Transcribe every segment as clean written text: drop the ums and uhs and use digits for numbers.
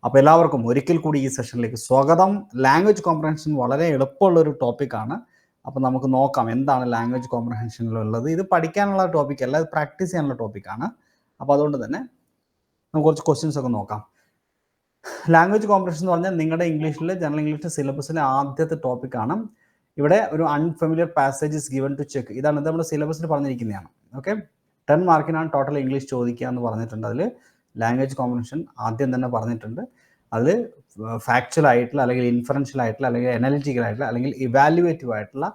അപ്പോൾ എല്ലാവർക്കും ഒരിക്കൽ കൂടി ഈ സെഷനിലേക്ക് സ്വാഗതം. ലാംഗ്വേജ് കോംപ്രഹെൻഷൻ വളരെ എളുപ്പമുള്ളൊരു ടോപ്പിക്കാണ്. അപ്പോൾ നമുക്ക് നോക്കാം എന്താണ് ലാംഗ്വേജ് കോംപ്രഹെൻഷനിലുള്ളത്. ഇത് പഠിക്കാനുള്ള ടോപ്പിക് അല്ല, ഇത് പ്രാക്ടീസ് ചെയ്യാനുള്ള ടോപ്പിക്കാണ്. അപ്പോൾ അതുകൊണ്ട് തന്നെ നമുക്ക് കുറച്ച് ക്വസ്റ്റ്യൻസ് ഒക്കെ നോക്കാം. ലാംഗ്വേജ് കോംപ്രഹെൻഷൻ എന്ന് പറഞ്ഞാൽ നിങ്ങളുടെ ഇംഗ്ലീഷിൽ ജനറൽ ഇംഗ്ലീഷ് സിലബസിലെ ആദ്യത്തെ ടോപ്പിക്കാണ്. ഇവിടെ ഒരു unfamiliar passages given to check, ഇതാണ് ഇത് നമ്മുടെ സിലബസിൽ പറഞ്ഞിരിക്കുന്നതാണ്. ഓക്കെ, 10 മാർക്കിനാണ് ടോട്ടൽ ഇംഗ്ലീഷ് ചോദിക്കുക എന്ന് പറഞ്ഞിട്ടുണ്ട്. അതിൽ ലാംഗ്വേജ് കോംപ്രഹെൻഷൻ ആദ്യം തന്നെ പറഞ്ഞിട്ടുണ്ട്. അതിൽ ഫാക്ച്വൽ ആയിട്ടുള്ള അല്ലെങ്കിൽ ഇൻഫറൻഷ്യൽ ആയിട്ടുള്ള അല്ലെങ്കിൽ അനലിറ്റിക്കൽ ആയിട്ടുള്ള അല്ലെങ്കിൽ ഇവാലുവേറ്റീവ് ആയിട്ടുള്ള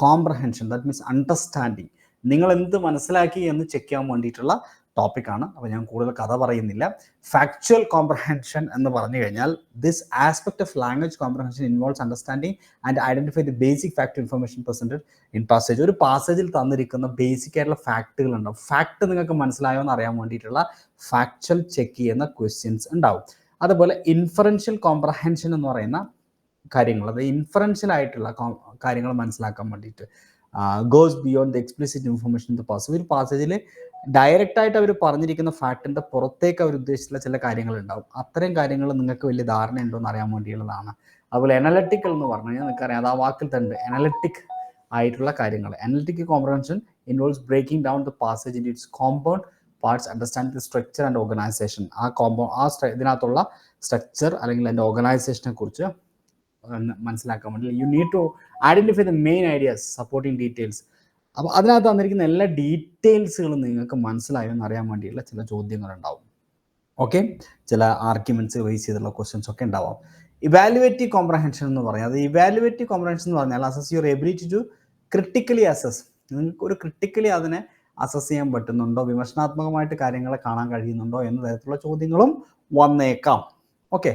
കോംപ്രഹെൻഷൻ, ദാറ്റ് മീൻസ് അണ്ടർസ്റ്റാൻഡിങ്, നിങ്ങൾ എന്ത് മനസ്സിലാക്കി എന്ന് ചെക്ക് ചെയ്യാൻ വേണ്ടിയിട്ടുള്ള ടോപ്പിക്കാണ്. അപ്പോൾ ഞാൻ കൂടുതൽ കഥ പറയുന്നില്ല. ഫാക്ച്വൽ കോംപ്രഹെൻഷൻ എന്ന് പറഞ്ഞു കഴിഞ്ഞാൽ this aspect of language comprehension involves understanding and identify the basic fact information presented in passage. ഒരു പാസേജിൽ തന്നിരിക്കുന്ന ബേസിക് ആയിട്ടുള്ള ഫാക്റ്റുകൾ ഉണ്ടാവും. ഫാക്ട് നിങ്ങൾക്ക് മനസ്സിലായോ എന്ന് അറിയാൻ വേണ്ടിയിട്ടുള്ള ഫാക്ച്വൽ ചെക്ക് ചെയ്യുന്ന ക്വസ്റ്റ്യൻസ് ഉണ്ടാവും. അതുപോലെ ഇൻഫറൻഷ്യൽ കോംപ്രഹെൻഷൻ എന്ന് പറയുന്ന കാര്യങ്ങൾ, അത് ഇൻഫറൻഷ്യൽ ആയിട്ടുള്ള കാര്യങ്ങൾ മനസ്സിലാക്കാൻ വേണ്ടിയിട്ട് goes beyond the explicit information in the passage. ഒരു പാസേജിൽ ഡയറക്റ്റ് ആയിട്ട് അവർ പറഞ്ഞിരിക്കുന്ന ഫാക്ടിന്റെ പുറത്തേക്ക് അവർ ഉദ്ദേശിച്ചുള്ള ചില കാര്യങ്ങൾ ഉണ്ടാവും. അത്തരം കാര്യങ്ങൾ നിങ്ങൾക്ക് വലിയ ധാരണ ഉണ്ടോ എന്ന് അറിയാൻ വേണ്ടിയുള്ളതാണ്. അതുപോലെ അനലറ്റിക്കൽ എന്ന് പറഞ്ഞു കഴിഞ്ഞാൽ നിങ്ങൾക്കറിയാം, അത് ആ വാക്കിൽ തന്നെ അനലറ്റിക് ആയിട്ടുള്ള കാര്യങ്ങൾ. Analytical comprehension involves breaking down the passage in its compound parts, understand the structure and organisation. ഇതിനകത്തുള്ള സ്ട്രക്ചർ അല്ലെങ്കിൽ അതിൻ്റെ ഓർഗനൈസേഷനെ കുറിച്ച് മനസ്സിലാക്കാൻ വേണ്ടി you need to identify the main ideas supporting details. അപ്പോൾ അതിനകത്ത് തന്നിരിക്കുന്ന എല്ലാ ഡീറ്റെയിൽസുകളും നിങ്ങൾക്ക് മനസ്സിലായോ എന്ന് അറിയാൻ വേണ്ടിയുള്ള ചില ചോദ്യങ്ങളുണ്ടാവും. ഓക്കെ, ചില ആർഗ്യുമെന്റ്സ് ബേസ് ചെയ്തുള്ള ക്വസ്റ്റ്യൻസ് ഒക്കെ ഉണ്ടാവാം. ഇവാലുവേറ്റീവ് കോംപ്രഹെൻഷൻ എന്ന് പറഞ്ഞാൽ, അത് ഇവാലുവേറ്റീവ് കോംപ്രഹെൻഷൻ എന്ന് പറഞ്ഞാൽ assess your ability to critically assess. നിങ്ങൾക്ക് ഒരു ക്രിട്ടിക്കലി അതിനെ അസസ് ചെയ്യാൻ പറ്റുന്നുണ്ടോ, വിമർശനാത്മകമായിട്ട് കാര്യങ്ങളെ കാണാൻ കഴിയുന്നുണ്ടോ എന്ന തരത്തിലുള്ള ചോദ്യങ്ങളും വന്നേക്കാം. ഓക്കെ,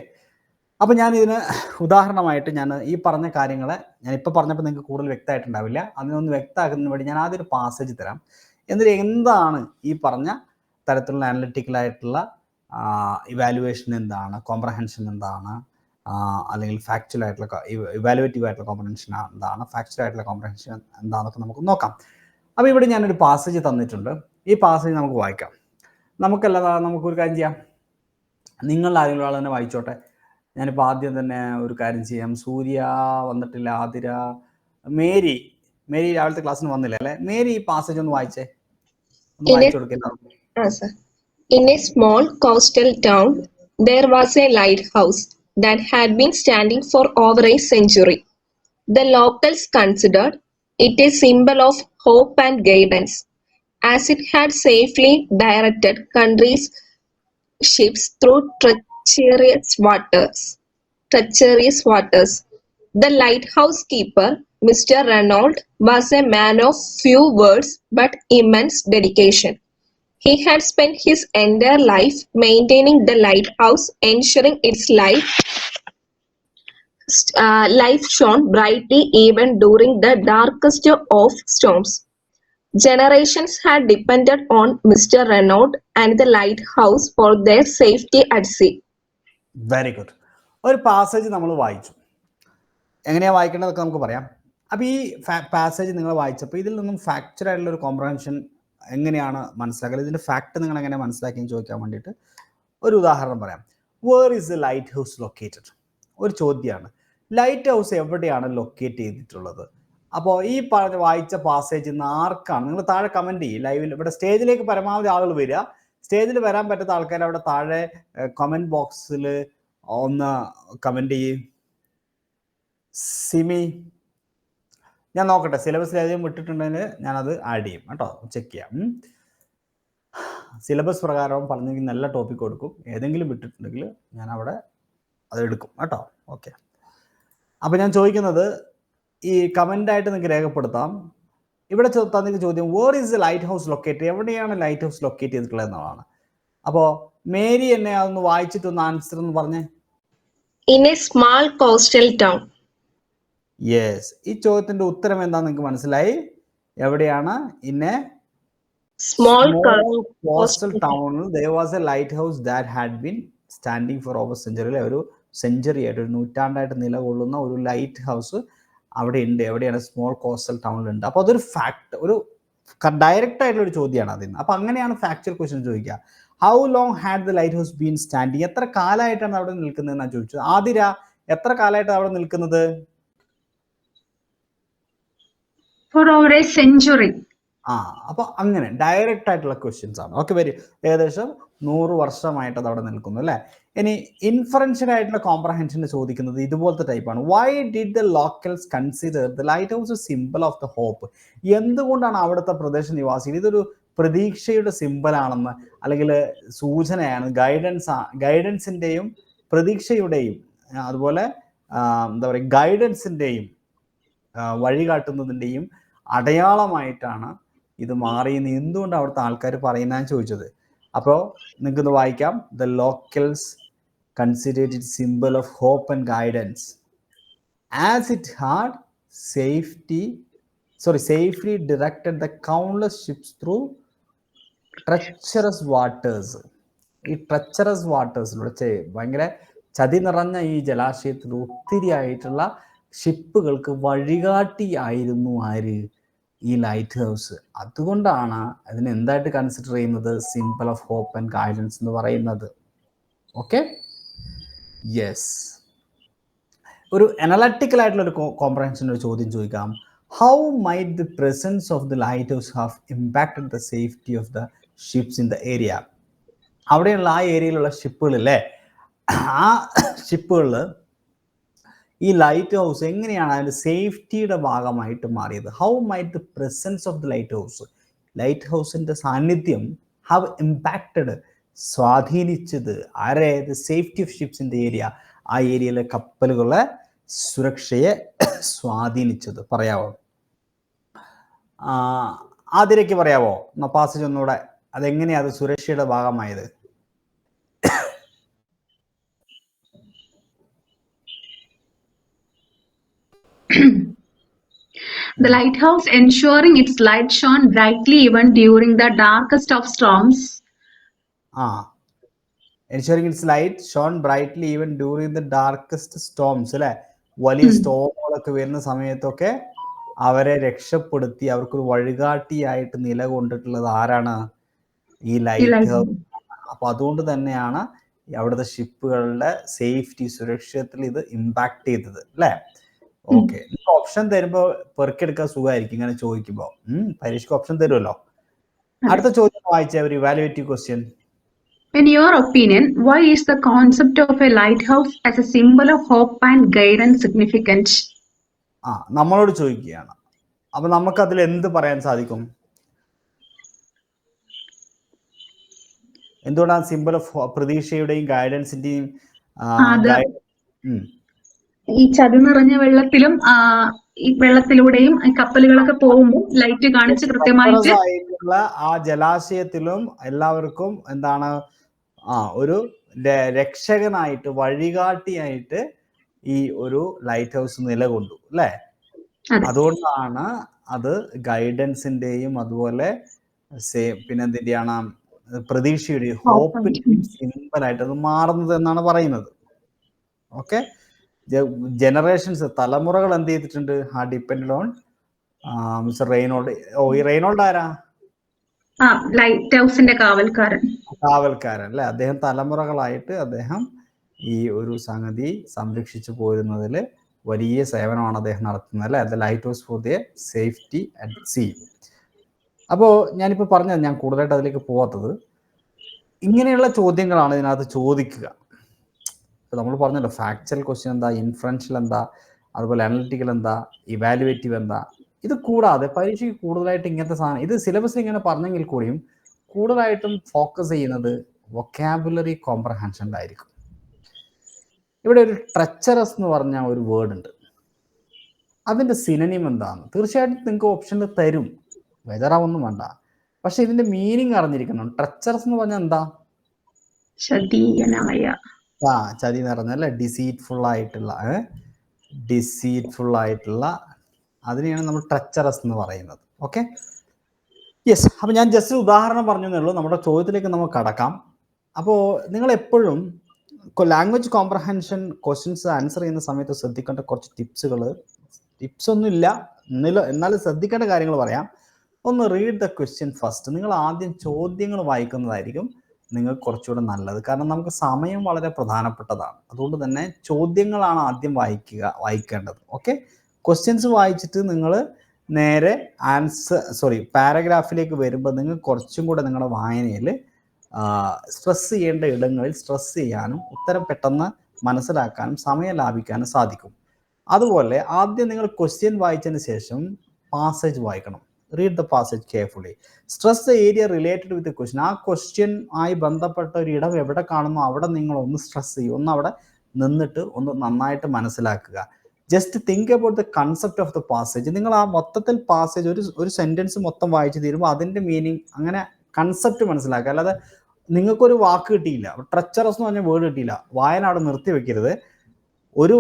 അപ്പോൾ ഞാൻ ഇതിന് ഉദാഹരണമായിട്ട് ഞാൻ ഈ പറഞ്ഞ കാര്യങ്ങളെ ഞാനിപ്പോൾ പറഞ്ഞപ്പോൾ നിങ്ങൾക്ക് കൂടുതൽ വ്യക്തമായിട്ടുണ്ടാവില്ല. അതിനൊന്ന് വ്യക്തമാക്കുന്നതിന് വേണ്ടി ഞാൻ ആദ്യം ഒരു പാസേജ് തരാം. എന്നിട്ട് എന്താണ് ഈ പറഞ്ഞ തരത്തിലുള്ള അനലിറ്റിക്കലായിട്ടുള്ള ഇവാലുവേഷൻ എന്താണ്, കോംപ്രഹെൻഷൻ എന്താണ്, അല്ലെങ്കിൽ ഫാക്ച്വൽ ആയിട്ടുള്ള ഇവാലുവേറ്റീവ് ആയിട്ടുള്ള കോംപ്രഹെൻഷൻ എന്താണ്, ഫാക്ച്വൽ ആയിട്ടുള്ള കോംപ്രഹെൻഷൻ എന്താണെന്നൊക്കെ നമുക്ക് നോക്കാം. അപ്പോൾ ഇവിടെ ഞാനൊരു പാസേജ് തന്നിട്ടുണ്ട്. ഈ പാസേജ് നമുക്ക് വായിക്കാം. നമുക്കൊരു കാര്യം ചെയ്യാം, നിങ്ങൾ ആരെങ്കിലും ആൾ തന്നെ വായിച്ചോട്ടെ. ഞാനിപ്പോൾ ആദ്യം തന്നെ ഒരു കാര്യം ചെയ്യാം. സൂര്യ വന്നിട്ടില്ല, ആതിര, മേരി രാവിലത്തെ ക്ലാസ്സിന് വന്നില്ല അല്ലേ? മേരി ഈ പാസേജ് ഒന്ന് വായിച്ചേ, ഒന്ന് വായിച്ചു കൊടുക്കുക. In a small coastal town, there was a lighthouse that had been standing for over a century. The locals considered it a symbol of hope and guidance, as it had safely directed countries' ships through treacherous waters. The lighthouse keeper, Mr. Renault, was a man of few words but immense dedication. He had spent his entire life maintaining the lighthouse, ensuring its life shone brightly even during the darkest of storms. Generations had depended on Mr. Renault and the lighthouse for their safety at sea. Very good. ഒരു passage നമ്മൾ വായിച്ചു. എങ്ങനെയാണ് വായിക്കേണ്ടതൊക്കെ നമുക്ക് പറയാം. അപ്പോൾ ഈ passage നിങ്ങൾ വായിച്ചപ്പോൾ ഇതിൽ നിന്നും ഫാക്ച്വൽ ആയിട്ടുള്ള ഒരു കോംപ്രഹെൻഷൻ എങ്ങനെയാണ് മനസ്സിലാക്കുന്നത്, ഇതിൻ്റെ ഫാക്ട് നിങ്ങൾ എങ്ങനെ മനസ്സിലാക്കിയെന്ന് ചോദിക്കാൻ വേണ്ടിയിട്ട് ഒരു ഉദാഹരണം പറയാം. Where is the light house located? ഒരു ചോദ്യമാണ്. ലൈറ്റ് ഹൗസ് എവിടെയാണ് ലൊക്കേറ്റ് ചെയ്തിട്ടുള്ളത്? അപ്പോൾ ഈ വായിച്ച പാസേജ് ഇന്ന് ആർക്കാണ്, നിങ്ങൾ താഴെ കമൻറ്റ് ചെയ്യും. ലൈവിൽ ഇവിടെ സ്റ്റേജിലേക്ക് പരമാവധി ആളുകൾ വരിക. സ്റ്റേജിൽ വരാൻ പറ്റാത്ത ആൾക്കാർ അവിടെ താഴെ കമൻറ്റ് ബോക്സിൽ ഒന്ന് കമൻറ്റ് ചെയ്യും. സിമി, ഞാൻ നോക്കട്ടെ, സിലബസിൽ ഏതെങ്കിലും വിട്ടിട്ടുണ്ടെങ്കിൽ ഞാനത് ആഡ് ചെയ്യും കേട്ടോ, ചെക്ക് ചെയ്യാം. സിലബസ് പ്രകാരം പറഞ്ഞെങ്കിൽ നല്ല ടോപ്പിക് കൊടുക്കും. ഏതെങ്കിലും വിട്ടിട്ടുണ്ടെങ്കിൽ ഞാൻ അവിടെ അത് എടുക്കും കേട്ടോ. ഓക്കെ, അപ്പോൾ ഞാൻ ചോദിക്കുന്നത് ഈ കമൻ്റായിട്ട് നിങ്ങൾക്ക് രേഖപ്പെടുത്താം. ഇവിടെ തന്നിട്ട് ചോദ്യം, where is the light house locate? എവിടെയാണ് ലൈറ്റ് ഹൗസ് ലൊക്കേറ്റ് ചെയ്തിട്ടുള്ളത് എന്നതാണ്. അപ്പോൾ മേരി എന്നെ അതൊന്ന് വായിച്ചിട്ടൊന്ന് ആൻസർ എന്ന് പറഞ്ഞേ. In a small coastal town. Yes, ഈ ചോദ്യത്തിന്റെ ഉത്തരം എന്താന്ന് നിങ്ങൾക്ക് മനസ്സിലായി. എവിടെയാണ്? In A Small coastal town there was a lighthouse that had been standing for over century. ഒരു സെഞ്ചുറി ആയിട്ട്, ഒരു നൂറ്റാണ്ടായിട്ട് നിലകൊള്ളുന്ന ഒരു ലൈറ്റ് ഹൗസ് അവിടെ ഉണ്ട്. എവിടെയാണ്? സ്മോൾ കോസ്റ്റൽ ടൗണിലുണ്ട്. അപ്പോൾ അതൊരു ഫാക്ട്, ഒരു ഡയറക്റ്റ് ആയിട്ടുള്ള ഒരു ചോദ്യമാണ് അതിന്. അപ്പോൾ അങ്ങനെയാണ് ഫാക്ച്വൽ ക്വസ്റ്റ്യൻ ചോദിക്കുക. How long had the light house been standing? എത്ര കാലമായിട്ടാണ് അവിടെ നിൽക്കുന്നത് എന്നാണ് ചോദിച്ചത്. ആതിര, എത്ര കാലമായിട്ടാണ് അവിടെ നിൽക്കുന്നത്? For over a century. അപ്പൊ അങ്ങനെ ഡയറക്റ്റ് ആയിട്ടുള്ള ക്വസ്റ്റ്യൻസ് ആണ്. ഓക്കെ, വെരി ഏകദേശം 100 വർഷമായിട്ട് അത് അവിടെ നിൽക്കുന്നു അല്ലേ. ഇനി ഇൻഫറൻഷ്യൽ ആയിട്ടുള്ള കോംപ്രഹെൻഷന് ചോദിക്കുന്നത് ഇതുപോലത്തെ ടൈപ്പാണ്. Why did the locals consider the light house a symbol of the hope? എന്തുകൊണ്ടാണ് അവിടുത്തെ പ്രദേശനിവാസികൾ ഇതൊരു പ്രതീക്ഷയുടെ സിമ്പിളാണെന്ന്, അല്ലെങ്കിൽ സൂചനയാണ്, ഗൈഡൻസിന്റെയും പ്രതീക്ഷയുടെയും അതുപോലെ എന്താ പറയുക ഗൈഡൻസിന്റെയും വഴികാട്ടുന്നതിൻ്റെയും അടയാളമായിട്ടാണ് ഇത് മാറിയെന്ന് എന്തുകൊണ്ട് അവിടുത്തെ ആൾക്കാർ പറയുന്നതെന്ന് ചോദിച്ചത്. അപ്പോൾ നിങ്ങൾക്കൊന്ന് വായിക്കാം. The locals considered it simple of hope and guidance as it had safely directed the countless ships through treacherous waters. ഈ ട്രെച്ചറസ് വാട്ടേഴ്സിലൂടെ ഭയങ്കര ചതി നിറഞ്ഞ ഈ ജലാശയത്തിൽ ഒത്തിരി ആയിട്ടുള്ള ഷിപ്പുകൾക്ക് വഴികാട്ടിയായിരുന്നു ആര്? ഈ ലൈറ്റ് ഹൗസ്. അതുകൊണ്ടാണ് അതിനെ എന്തായിട്ട് കൺസിഡർ ചെയ്യുന്നത്? Symbol of hope and guidance എന്ന് പറയുന്നത്. Okay, yes. ഒരു അനലറ്റിക്കൽ ആയിട്ടുള്ള ഒരു കോംപ്രഹെൻഷൻ ഒരു ചോദ്യം ചോദിക്കാം. How might the presence of the light house have impacted the safety of the ships in the area? അവിടെയുള്ള ആ ഏരിയയിലുള്ള ഷിപ്പുകളില്ലേ, ആ ഷിപ്പുകളിൽ ഈ ലൈറ്റ് ഹൗസ് എങ്ങനെയാണ് അതിൻ്റെ സേഫ്റ്റിയുടെ ഭാഗമായിട്ട് മാറിയത്? How might the presence of the light ഹൗസിൻ്റെ സാന്നിധ്യം ഹാവ് ഇമ്പാക്റ്റഡ്, സ്വാധീനിച്ചത് ആരെ? The safety of ships in the area, ആ ഏരിയയിലെ കപ്പലുകളെ സുരക്ഷയെ സ്വാധീനിച്ചത്. പറയാവോ? ആതിരയ്ക്ക് പറയാവോ? പാസേജ് ഒന്നുകൂടെ, അതെങ്ങനെയാണ് അത് സുരക്ഷയുടെ ഭാഗമായത്? The lighthouse ensuring its light shone brightly even during the darkest of storms. Ensuring its light shone brightly even during the darkest storms. അല്ലെ, വലിയ സ്റ്റോമുകളൊക്കെ വരുന്ന സമയത്തൊക്കെ അവരെ രക്ഷപ്പെടുത്തി അവർക്കൊരു വഴികാട്ടിയായിട്ട് നിലകൊണ്ടിട്ടുള്ളത് ആരാണ്? ഈ ലൈറ്റ് ഹൗസ്. അപ്പൊ അതുകൊണ്ട് തന്നെയാണ് അവിടുത്തെ ഷിപ്പുകളുടെ സേഫ്റ്റി, സുരക്ഷത്തിൽ ഇത് ഇമ്പാക്ട് ചെയ്തത് അല്ലേ. ഓക്കെ, ഓപ്ഷൻ തരുമ്പോ പെറുക്കിയെടുക്കാൻ സുഖമായിരിക്കും ഇങ്ങനെ ചോദിക്കുമ്പോ. പരീക്ഷയ്ക്ക് ഓപ്ഷൻ തരുമല്ലോ. അടുത്ത ചോദ്യം വായിച്ച ഒരു evaluative question. In your opinion, why is the concept of a lighthouse as a symbol of hope and guidance significant? നമ്മളോട് ചോദിക്കുകയാണ്. അപ്പൊ നമുക്ക് അതിൽ എന്ത് പറയാൻ സാധിക്കും? എന്തുകൊണ്ടാണ് സിമ്പിൾ ഓഫ് പ്രതീക്ഷയുടെയും ഗൈഡൻസിന്റെയും? ഈ ചതി നിറഞ്ഞ വെള്ളത്തിലും ഈ വെള്ളത്തിലൂടെയും കപ്പലുകളൊക്കെ പോകുമ്പോൾ ലൈറ്റ് കാണിച്ച് കൃത്യമായിട്ട് ആ ജലാശയത്തിലും എല്ലാവർക്കും എന്താണ് ഒരു രക്ഷകനായിട്ട്, വഴികാട്ടിയായിട്ട് ഈ ഒരു ലൈറ്റ് ഹൗസ് നിലകൊണ്ടു അല്ലേ. അതുകൊണ്ടാണ് അത് ഗൈഡൻസിന്റെയും അതുപോലെ പിന്നെന്തിന്റെയാണ് പ്രതീക്ഷയുടെയും ഹോപ്പിന്റെയും സിമ്പിളായിട്ട് അത് മാറുന്നത് എന്നാണ് പറയുന്നത്. ഓക്കെ, ജനറേഷൻസ്, തലമുറകൾ എന്ത് ചെയ്തിട്ടുണ്ട്? Depend on mister Reynold. ഈ റെയ്നോൾഡ് ആരാ? ലൈറ്റ് ഹൗസിന്റെ കാവൽക്കാരൻ അല്ലെ. അദ്ദേഹം തലമുറകളായിട്ട് അദ്ദേഹം ഈ ഒരു സംഗതി സംരക്ഷിച്ചു പോരുന്നതിൽ വലിയ സേവനമാണ് അദ്ദേഹം നടത്തുന്നത് അല്ലെ. The light house for the safety at see. അപ്പോൾ ഞാനിപ്പോൾ പറഞ്ഞത്, ഞാൻ കൂടുതലായിട്ട് അതിലേക്ക് പോകാത്തത്, ഇങ്ങനെയുള്ള ചോദ്യങ്ങളാണ് ഇതിനകത്ത് ചോദിക്കുക. നമ്മൾ പറഞ്ഞല്ലോ, ഫാക്ച്വൽ ക്വസ്റ്റ്യൻ എന്താ, ഇൻഫറൻഷ്യൽ എന്താ, അതുപോലെ അനലിറ്റിക്കൽ എന്താ, ഇവാലുവേറ്റീവ് എന്താ. ഇത് കൂടാതെ പരീക്ഷയ്ക്ക് കൂടുതലായിട്ട് ഇങ്ങനത്തെ സാധനം, ഇത് സിലബസിൽ ഇങ്ങനെ പറഞ്ഞെങ്കിൽ കൂടിയും കൂടുതലായിട്ടും ഫോക്കസ് ചെയ്യുന്നത് വൊക്കാബുലറി കോംപ്രഹെൻഷനിലായിരിക്കും. ഇവിടെ ഒരു ട്രെച്ചറസ് എന്ന് പറഞ്ഞ ഒരു വേർഡ് ഉണ്ട്. അതിൻ്റെ സിനോണിം എന്താണ്? തീർച്ചയായിട്ടും നിങ്ങൾക്ക് ഓപ്ഷനിൽ തരും, ബേജാറാവൊന്നും വേണ്ട. പക്ഷെ ഇതിന്റെ മീനിങ് അറിഞ്ഞിരിക്കണം. ട്രെച്ചറസ് എന്ന് പറഞ്ഞാൽ എന്താ? ചതി നിറഞ്ഞല്ലേ, ഡിസീറ്റ്ഫുൾ ആയിട്ടുള്ള അതിനെയാണ് നമ്മൾ ട്രെച്ചറസ് എന്ന് പറയുന്നത്. Okay, yes. അപ്പൊ ഞാൻ ജസ്റ്റ് ഉദാഹരണം പറഞ്ഞേ ഉള്ളൂ. നമ്മുടെ ചോദ്യത്തിലേക്ക് നമുക്ക് കടക്കാം. അപ്പോൾ നിങ്ങൾ എപ്പോഴും ലാംഗ്വേജ് കോംപ്രഹെൻഷൻ ക്വസ്റ്റ്യൻസ് ആൻസർ ചെയ്യുന്ന സമയത്ത് ശ്രദ്ധിക്കേണ്ട കുറച്ച് ടിപ്സ് ഒന്നും ഇല്ല, എന്നാലും ശ്രദ്ധിക്കേണ്ട കാര്യങ്ങൾ പറയാം. ഒന്ന് റീഡ് ദ ക്വസ്റ്റ്യൻ ഫസ്റ്റ്. നിങ്ങൾ ആദ്യം ചോദ്യങ്ങൾ വായിക്കുന്നതായിരിക്കും നിങ്ങൾക്ക് കുറച്ചുകൂടെ നല്ലത്. കാരണം നമുക്ക് സമയം വളരെ പ്രധാനപ്പെട്ടതാണ്. അതുകൊണ്ട് തന്നെ ചോദ്യങ്ങളാണ് ആദ്യം വായിക്കേണ്ടത്. ഓക്കെ, ക്വസ്റ്റ്യൻസ് വായിച്ചിട്ട് നിങ്ങൾ നേരെ പാരഗ്രാഫിലേക്ക് വരുമ്പോൾ നിങ്ങൾ കുറച്ചും കൂടെ നിങ്ങളുടെ വായനയിൽ സ്ട്രെസ് ചെയ്യേണ്ട ഇടങ്ങളിൽ സ്ട്രെസ് ചെയ്യാനും ഉത്തരം പെട്ടെന്ന് മനസ്സിലാക്കാനും സമയം ലാഭിക്കാനും സാധിക്കും. അതുപോലെ ആദ്യം നിങ്ങൾ ക്വസ്റ്റ്യൻ വായിച്ചതിന് ശേഷം പാസേജ് വായിക്കണം. Read the passage carefully. Stress the area related with question. ആ ക്വസ്റ്റ്യൻ ആയി ബന്ധപ്പെട്ട ഒരു ഇടം എവിടെ കാണുന്നു അവിടെ നിങ്ങൾ ഒന്ന് സ്ട്രെസ് ചെയ്യും, ഒന്ന് അവിടെ നിന്നിട്ട് ഒന്ന് നന്നായിട്ട് മനസ്സിലാക്കുക. Just think about the concept of the passage. നിങ്ങൾ ആ മൊത്തത്തിൽ പാസേജ് ഒരു സെന്റൻസ് മൊത്തം വായിച്ച് തീരുമ്പോൾ അതിൻ്റെ മീനിങ് അങ്ങനെ കൺസെപ്റ്റ് മനസ്സിലാക്കുക. അല്ലാതെ നിങ്ങൾക്കൊരു വാക്ക് കിട്ടിയില്ല, ട്രെച്ചറസ് എന്ന് പറഞ്ഞ വേർഡ് കിട്ടിയില്ല, വായന അവിടെ നിർത്തി വെക്കരുത്. ഒരു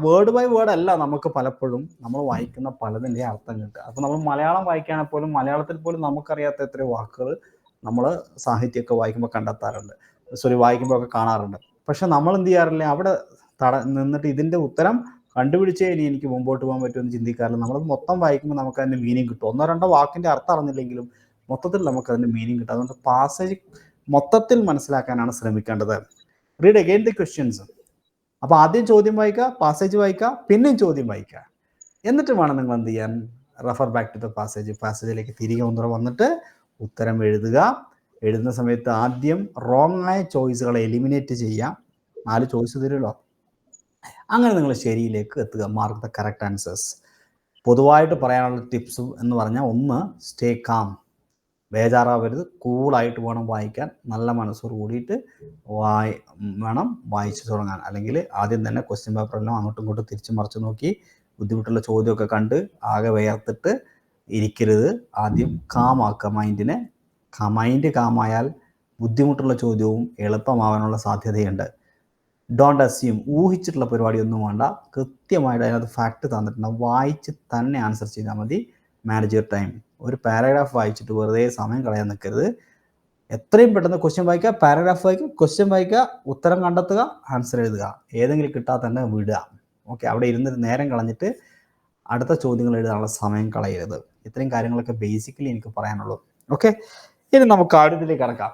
വേർഡ് ബൈ വേർഡ് അല്ല നമുക്ക് പലപ്പോഴും നമ്മൾ വായിക്കുന്ന പലതിൻ്റെ അർത്ഥം കിട്ടുക. അപ്പോൾ നമ്മൾ മലയാളം വായിക്കുകയാണെങ്കിൽ പോലും മലയാളത്തിൽ പോലും നമുക്കറിയാത്ത എത്രയോ വാക്കുകൾ നമ്മൾ സാഹിത്യമൊക്കെ വായിക്കുമ്പോൾ ഒക്കെ കാണാറുണ്ട്. പക്ഷെ നമ്മൾ എന്ത് ചെയ്യാറില്ല, അവിടെ നിന്നിട്ട് ഇതിൻ്റെ ഉത്തരം കണ്ടുപിടിച്ചേ ഇനി എനിക്ക് മുമ്പോട്ട് പോകാൻ പറ്റുമെന്ന് ചിന്തിക്കാറില്ല. നമ്മളത് മൊത്തം വായിക്കുമ്പോൾ നമുക്ക് അതിൻ്റെ മീനിങ് കിട്ടും. 1-2 വാക്കിൻ്റെ അർത്ഥം അറിഞ്ഞില്ലെങ്കിലും മൊത്തത്തിൽ നമുക്ക് അതിൻ്റെ മീനിങ് കിട്ടും. അതുകൊണ്ട് പാസേജ് മൊത്തത്തിൽ മനസ്സിലാക്കാനാണ് ശ്രമിക്കേണ്ടത്. Read again the questions. അപ്പോൾ ആദ്യം ചോദ്യം വായിക്കുക, പാസേജ് വായിക്കുക, പിന്നെയും ചോദ്യം വായിക്കുക. എന്നിട്ട് വേണം നിങ്ങൾ എന്ത് ചെയ്യാൻ, റെഫർ ബാക്ക് ടു ദ പാസേജിലേക്ക് തിരികെ ഒന്നുകൂടെ വന്നിട്ട് ഉത്തരം എഴുതുക. എഴുതുന്ന സമയത്ത് ആദ്യം റോങ് ആയ ചോയ്സുകളെ എലിമിനേറ്റ് ചെയ്യുക. 4 ചോയ്സ് തരുമല്ലോ, അങ്ങനെ നിങ്ങൾ ശരിയിലേക്ക് എത്തുക. Mark the correct answers. പൊതുവായിട്ട് പറയാനുള്ള ടിപ്സ് എന്ന് പറഞ്ഞാൽ, 1, സ്റ്റേ കാം. ബേജാറാവരുത്, കൂളായിട്ട് വേണം വായിക്കാൻ. നല്ല മനസ്സോട് കൂടിയിട്ട് വേണം വായിച്ചു തുടങ്ങാൻ. അല്ലെങ്കിൽ ആദ്യം തന്നെ ക്വസ്റ്റ്യൻ പേപ്പറെല്ലാം അങ്ങോട്ടും ഇങ്ങോട്ടും തിരിച്ചു മറിച്ച് നോക്കി ബുദ്ധിമുട്ടുള്ള ചോദ്യമൊക്കെ കണ്ട് ആകെ വേർത്തിട്ട് ഇരിക്കരുത്. ആദ്യം കാമാക്കുക മൈൻഡിനെ. മൈൻഡ് കാമായാൽ ബുദ്ധിമുട്ടുള്ള ചോദ്യവും എളുപ്പമാവാനുള്ള സാധ്യതയുണ്ട്. Don't assume. ഊഹിച്ചിട്ടുള്ള പരിപാടിയൊന്നും വേണ്ട. കൃത്യമായിട്ട് അതിനകത്ത് ഫാക്ട് തന്നിട്ടുണ്ടാവും, വായിച്ച് തന്നെ ആൻസർ ചെയ്താൽ മതി. Manage your time. ഒരു പാരഗ്രാഫ് വായിച്ചിട്ട് വെറുതെ സമയം കളയാൻ നിൽക്കരുത്. എത്രയും പെട്ടെന്ന് ക്വസ്റ്റ്യൻ വായിക്കുക, പാരഗ്രാഫ് വായിക്കുക, ക്വസ്റ്റ്യൻ വായിക്കുക, ഉത്തരം കണ്ടെത്തുക, ആൻസർ എഴുതുക. ഏതെങ്കിലും കിട്ടാതെ തന്നെ വിടുക. ഓക്കെ, അവിടെ ഇരുന്നിട്ട് നേരം കളഞ്ഞിട്ട് അടുത്ത ചോദ്യങ്ങൾ എഴുതാനുള്ള സമയം കളയരുത്. ഇത്രയും കാര്യങ്ങളൊക്കെ ബേസിക്കലി എനിക്ക് പറയാനുള്ളൂ. ഓക്കെ, ഇനി നമുക്ക് ആദ്യത്തിലേക്ക് കടക്കാം.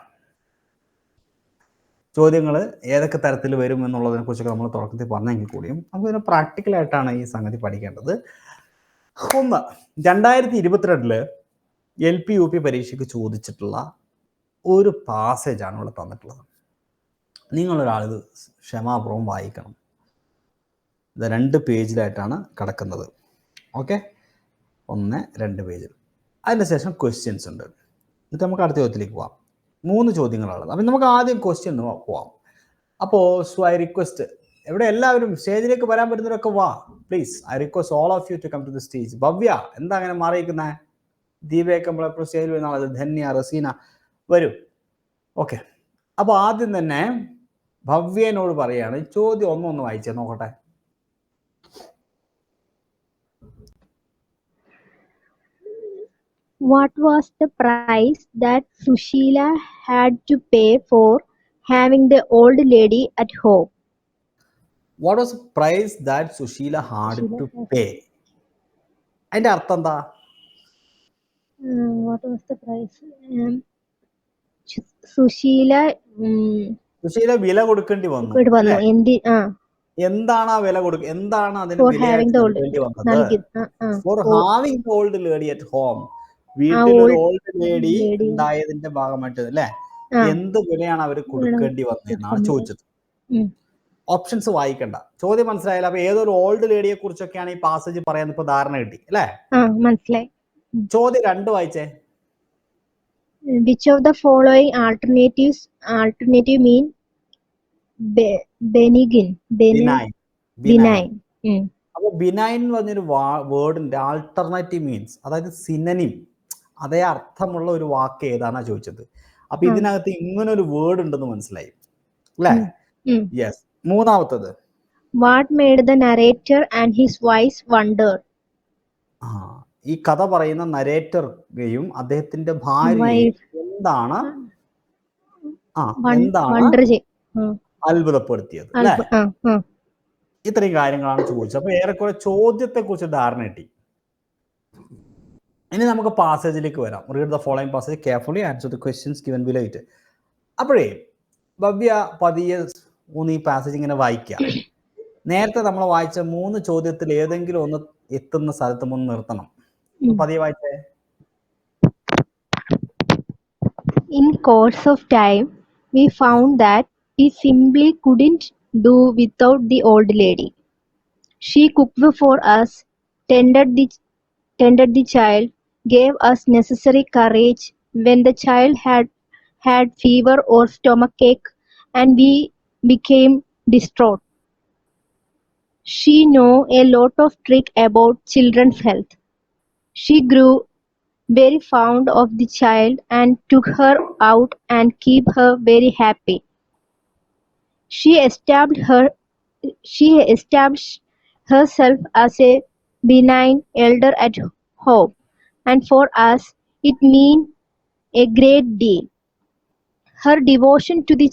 ചോദ്യങ്ങൾ ഏതൊക്കെ തരത്തിൽ വരും എന്നുള്ളതിനെ കുറിച്ചൊക്കെ നമ്മൾ തുടക്കത്തിൽ പറഞ്ഞെങ്കിൽ കൂടിയും നമുക്ക് പ്രാക്ടിക്കലായിട്ടാണ് ഈ സംഗതി പഠിക്കേണ്ടത്. 1, 2022 LP UP പരീക്ഷയ്ക്ക് ചോദിച്ചിട്ടുള്ള ഒരു പാസേജാണ് ഇവിടെ തന്നിട്ടുള്ളത്. നിങ്ങളൊരാൾ ഇത് ക്ഷമാപൂർവ്വം വായിക്കണം. ഇത് 2 പേജിലായിട്ടാണ് കിടക്കുന്നത്. ഓക്കെ, 1, 2 പേജിൽ. അതിന് ശേഷം ക്വസ്റ്റ്യൻസ് ഉണ്ട്. എന്നിട്ട് നമുക്ക് അടുത്ത ചോദ്യത്തിലേക്ക് പോവാം. 3 ചോദ്യങ്ങളുള്ളത്. അപ്പം നമുക്ക് ആദ്യം ക്വസ്റ്റ്യൻ പോവാം. അപ്പോൾ ഐ റിക്വസ്റ്റ്, ഇവിടെ എല്ലാവരും സ്റ്റേജിലേക്ക് വരാൻ പറ്റുന്നവരൊക്കെ വാ please. I request all of you to come to the stage. Bhavya, എന്താ അങ്ങനെ മാറിയിരിക്കുന്നത്? ദീപയൊക്കെ നമ്മളെപ്പോഴും സ്റ്റേജിൽ വരുന്ന ആളത്. ധന്യ, റസീന, വരൂ. ഓക്കെ, അപ്പോൾ ആദ്യം തന്നെ ഭവ്യനോട് പറയാണ്, ചോദ്യം ഒന്ന് വായിച്ചേ നോക്കട്ടെ. What was the price that Sushila had to pay for having the old lady at home? What was the price that Sushila had to pay? അതിന്റെ അർത്ഥം എന്താ? What was the price? Susheela വില കൊടുക്കേണ്ടി വന്നു. എന്താണ് ആ വില കൊടുക്കുക? എന്താണ് അതിന് വില വന്നത്? Four having the old lady at home. വീട്ടിൽ ഒരു ഓൾഡ് ലേഡി ഉണ്ടായതിന്റെ ഭാഗമായിട്ട് അല്ലെ, എന്ത് വിലയാണ് അവർ കൊടുക്കേണ്ടി വന്നതെന്നാണ് ചോദിച്ചത്. ഓപ്ഷൻസ് വായിക്കണ്ട, ചോദ്യം മനസ്സിലായില്ല. അപ്പൊ ഏതൊരു ഓൾഡ് ലേഡിയെ കുറിച്ചൊക്കെയാണ് ഈ പാസേജ് പറയാൻ ഇപ്പൊ ധാരണ കിട്ടി അല്ലെ? മനസ്സിലായി. ചോദ്യം 2 വായിച്ചേ. Which of the following alternative mean benign? അപ്പൊ ബിനൈൻ എന്ന് പറഞ്ഞൊരു വേർഡിന്റെ ആൾട്ടർനേറ്റീവ് മീൻസ്, അതായത് സിനനിം, അതേ അർത്ഥമുള്ള ഒരു വാക്ക് ഏതാണാ ചോദിച്ചത്. അപ്പൊ ഇതിനകത്ത് ഇങ്ങനെ ഒരു വേർഡ് ഉണ്ടെന്ന് മനസ്സിലായി അല്ലേ? Yes. 3-ാമത്തത്, What made the narrator and his wife wonder? ഈ കഥ പറയുന്ന നരേറ്ററും അദ്ദേഹത്തിന്റെ ഭാര്യയും എന്താണ് അത്ഭുതപ്പെടുത്തിയത് അല്ലേ? ഇത്രയും കാര്യങ്ങളാണ് ചോദിച്ചത്. അപ്പൊ ഏറെക്കുറെ ചോദ്യത്തെ കുറിച്ച് ധാരണ കിട്ടി. ഇനി നമുക്ക് പാസേജിലേക്ക് വരാം. Read the following passage carefully, answer the questions given below it. അപ്പോഴേ ഭവ്യ പതിയെ ഈ പാസേജ് ഇങ്ങനെ വായിക്കുക. നേരത്തെ നമ്മൾ വായിച്ച 3 ചോദ്യത്തിൽ ഏതെങ്കിലും ഒന്ന് എത്തുന്ന സ്ഥലത്ത് ഒന്ന് നിർത്തണം. പതിയെ വായിച്ചേ. In course of time, we found that we simply couldn't do without the old lady. She cooked for us, tended the child, gave us necessary courage when the child had fever or stomachache, and we became distraught. She knew a lot of trick about children's health. She grew very fond of the child and took her out and keep her very happy. She established herself as a benign elder at home, and for us it meant a great deal. Her devotion to the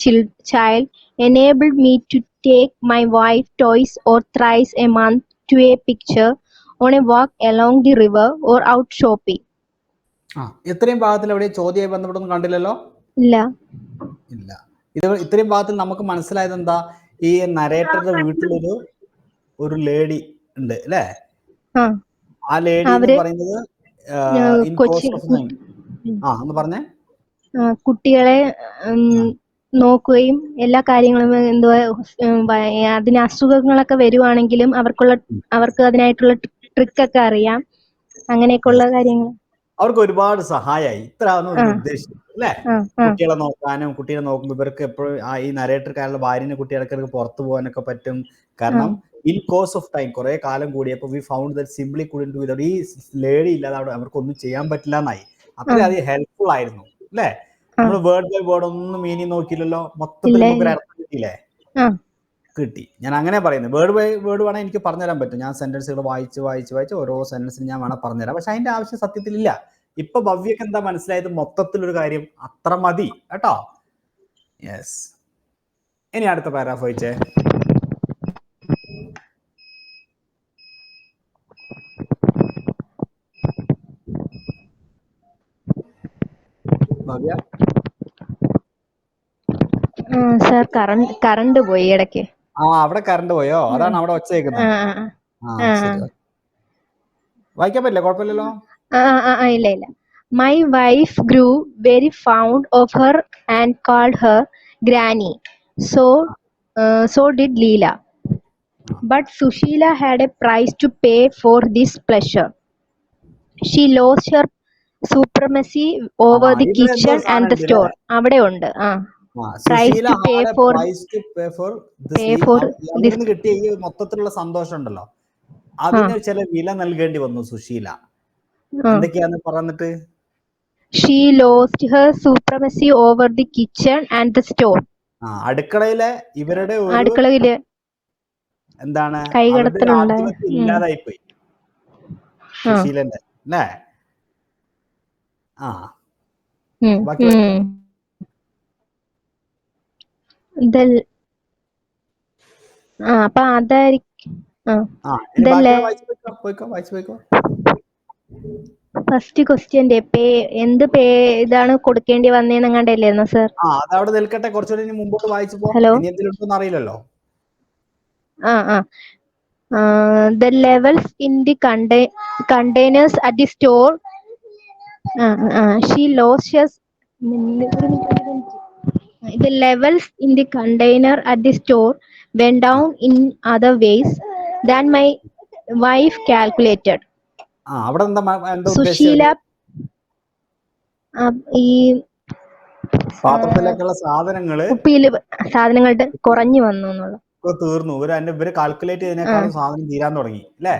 child enabled me to take my wife twice or thrice a month to a picture on a walk along the river or out shopping. ഇത്രയും ഭാഗത്തിൽ എവിടെ ചോദ്യമായി ബന്ധപ്പെട്ടൊന്നും കണ്ടില്ലല്ലോ? ഇല്ല. ഇത് ഇത്രയും ഭാഗത്തിൽ നമുക്ക് മനസ്സിലായത് എന്താ? ഈ നരേറ്ററുടെ വീട്ടിലൊരു ലേഡി ഉണ്ട് അല്ലേ? ആ ലേഡി എന്ന് പറയുന്നത് ഒന്ന് പറഞ്ഞേ. കുട്ടികളെ നോക്കുകയും എല്ലാ കാര്യങ്ങളും എന്തുവാ അതിന് അസുഖങ്ങളൊക്കെ വരുവാണെങ്കിലും അവർക്ക് അതിനായിട്ടുള്ള ട്രിക്കൊക്കെ അറിയാം. അങ്ങനെയൊക്കെയുള്ള കാര്യങ്ങൾ അവർക്ക് ഒരുപാട് സഹായമായി. ഇത്രയാണ് ഉദ്ദേശിച്ചത് അല്ലേ? കുട്ടികളെ നോക്കാനും കുട്ടിയെ നോക്കുമ്പോൾ ഇവർക്ക് എപ്പോഴും ഈ നരേറ്റർക്കാരുടെ ഭാര്യനെ കുട്ടികൾക്ക് പുറത്തു പോകാനൊക്കെ പറ്റും. കാരണം ഇൻ കോഴ്സ് ഓഫ് ടൈം കുറെ കാലം കൂടിയപ്പോൾ we found that simply couldn't do without ഈ ലേഡി ഇല്ലാതെ അവിടെ അവർക്കൊന്നും ചെയ്യാൻ പറ്റില്ല എന്നായി. അത്രയധികം ഹെൽപ്ഫുൾ ആയിരുന്നു അല്ലേ? നമ്മൾ വേർഡ് ബൈ വേർഡ് ഒന്നും മീനിങ് നോക്കിയില്ലല്ലോ, മൊത്തത്തിൽ നമുക്ക് അർത്ഥം കിട്ടിയില്ലേ? കിട്ടി. ഞാൻ അങ്ങനെ പറയുന്നത് വേർഡ് ബൈ വേർഡ് വേണമെങ്കിൽ എനിക്ക് പറഞ്ഞുതരാൻ പറ്റും. ഞാൻ സെന്റൻസുകൾ വായിച്ച് ഓരോ സെന്റൻസിന് ഞാൻ വേണം പറഞ്ഞുതരാം. പക്ഷെ അതിന്റെ ആവശ്യം സത്യത്തിലില്ല. ഇപ്പൊ ഭവ്യക്ക് എന്താ മനസ്സിലായത്? മൊത്തത്തിലൊരു കാര്യം അത്ര മതി കേട്ടോ. യെസ്. ഇനി അടുത്ത പാരാഗ്രാഫ് വായിച്ചേ. ഭവ്യ സർ കറണ്ട് പോയി ഇടയ്ക്ക്. അവിടെ കറണ്ട് പോയോ? അതാണ് അവിടെ ഒച്ച കേൾക്കുന്നത്. വായിക്കാൻ പറ്റില്ല? കുഴപ്പമില്ലല്ലോ. ഇല്ല. My wife grew very fond of her and called her Granny. So did Leela. But Sushila had a price to pay for this pleasure. She lost her supremacy over the kitchen and the store. അവിടെ ഉണ്ട്. കിട്ടിയ ഈ മൊത്തത്തിലുള്ള സന്തോഷം ഉണ്ടല്ലോ, അതിന് ചില വില നൽകേണ്ടി വന്നു സുശീല. എന്തൊക്കെയാന്ന് പറഞ്ഞിട്ട്? She lost her supremacy over the kitchen and the store. അടുക്കളയിലെ ഇവരുടെ എന്താണ് ഇല്ലാതായിപ്പോയി സുശീലന്റെ അല്ലേ? അപ്പൊ അതായിരിക്കും. ഫസ്റ്റ് ക്വസ്റ്റ്യന്റെ എന്ത് ഇതാണ് കൊടുക്കേണ്ടി വന്നേന്ന് കണ്ടല്ലായിരുന്നോ സർ? അതവിടെ നിൽക്കട്ടെ, കുറച്ചുകൂടി മുമ്പോട്ട് വായിച്ചപ്പോ അറിയില്ലല്ലോ. The levels in the containers at the store. She lost hers. The levels in the container at the store went down in other ways than my wife calculated. Susheela ഈ പാത്രത്തിലേക്കുള്ള സാധനങ്ങളുടെ കുറഞ്ഞു വന്നു എന്നുള്ള തീർന്നു. ഇവര് കാൽക്കുലേറ്റ് ചെയ്തതിനേക്കാളും സാധനം തീരാൻ തുടങ്ങി അല്ലേ?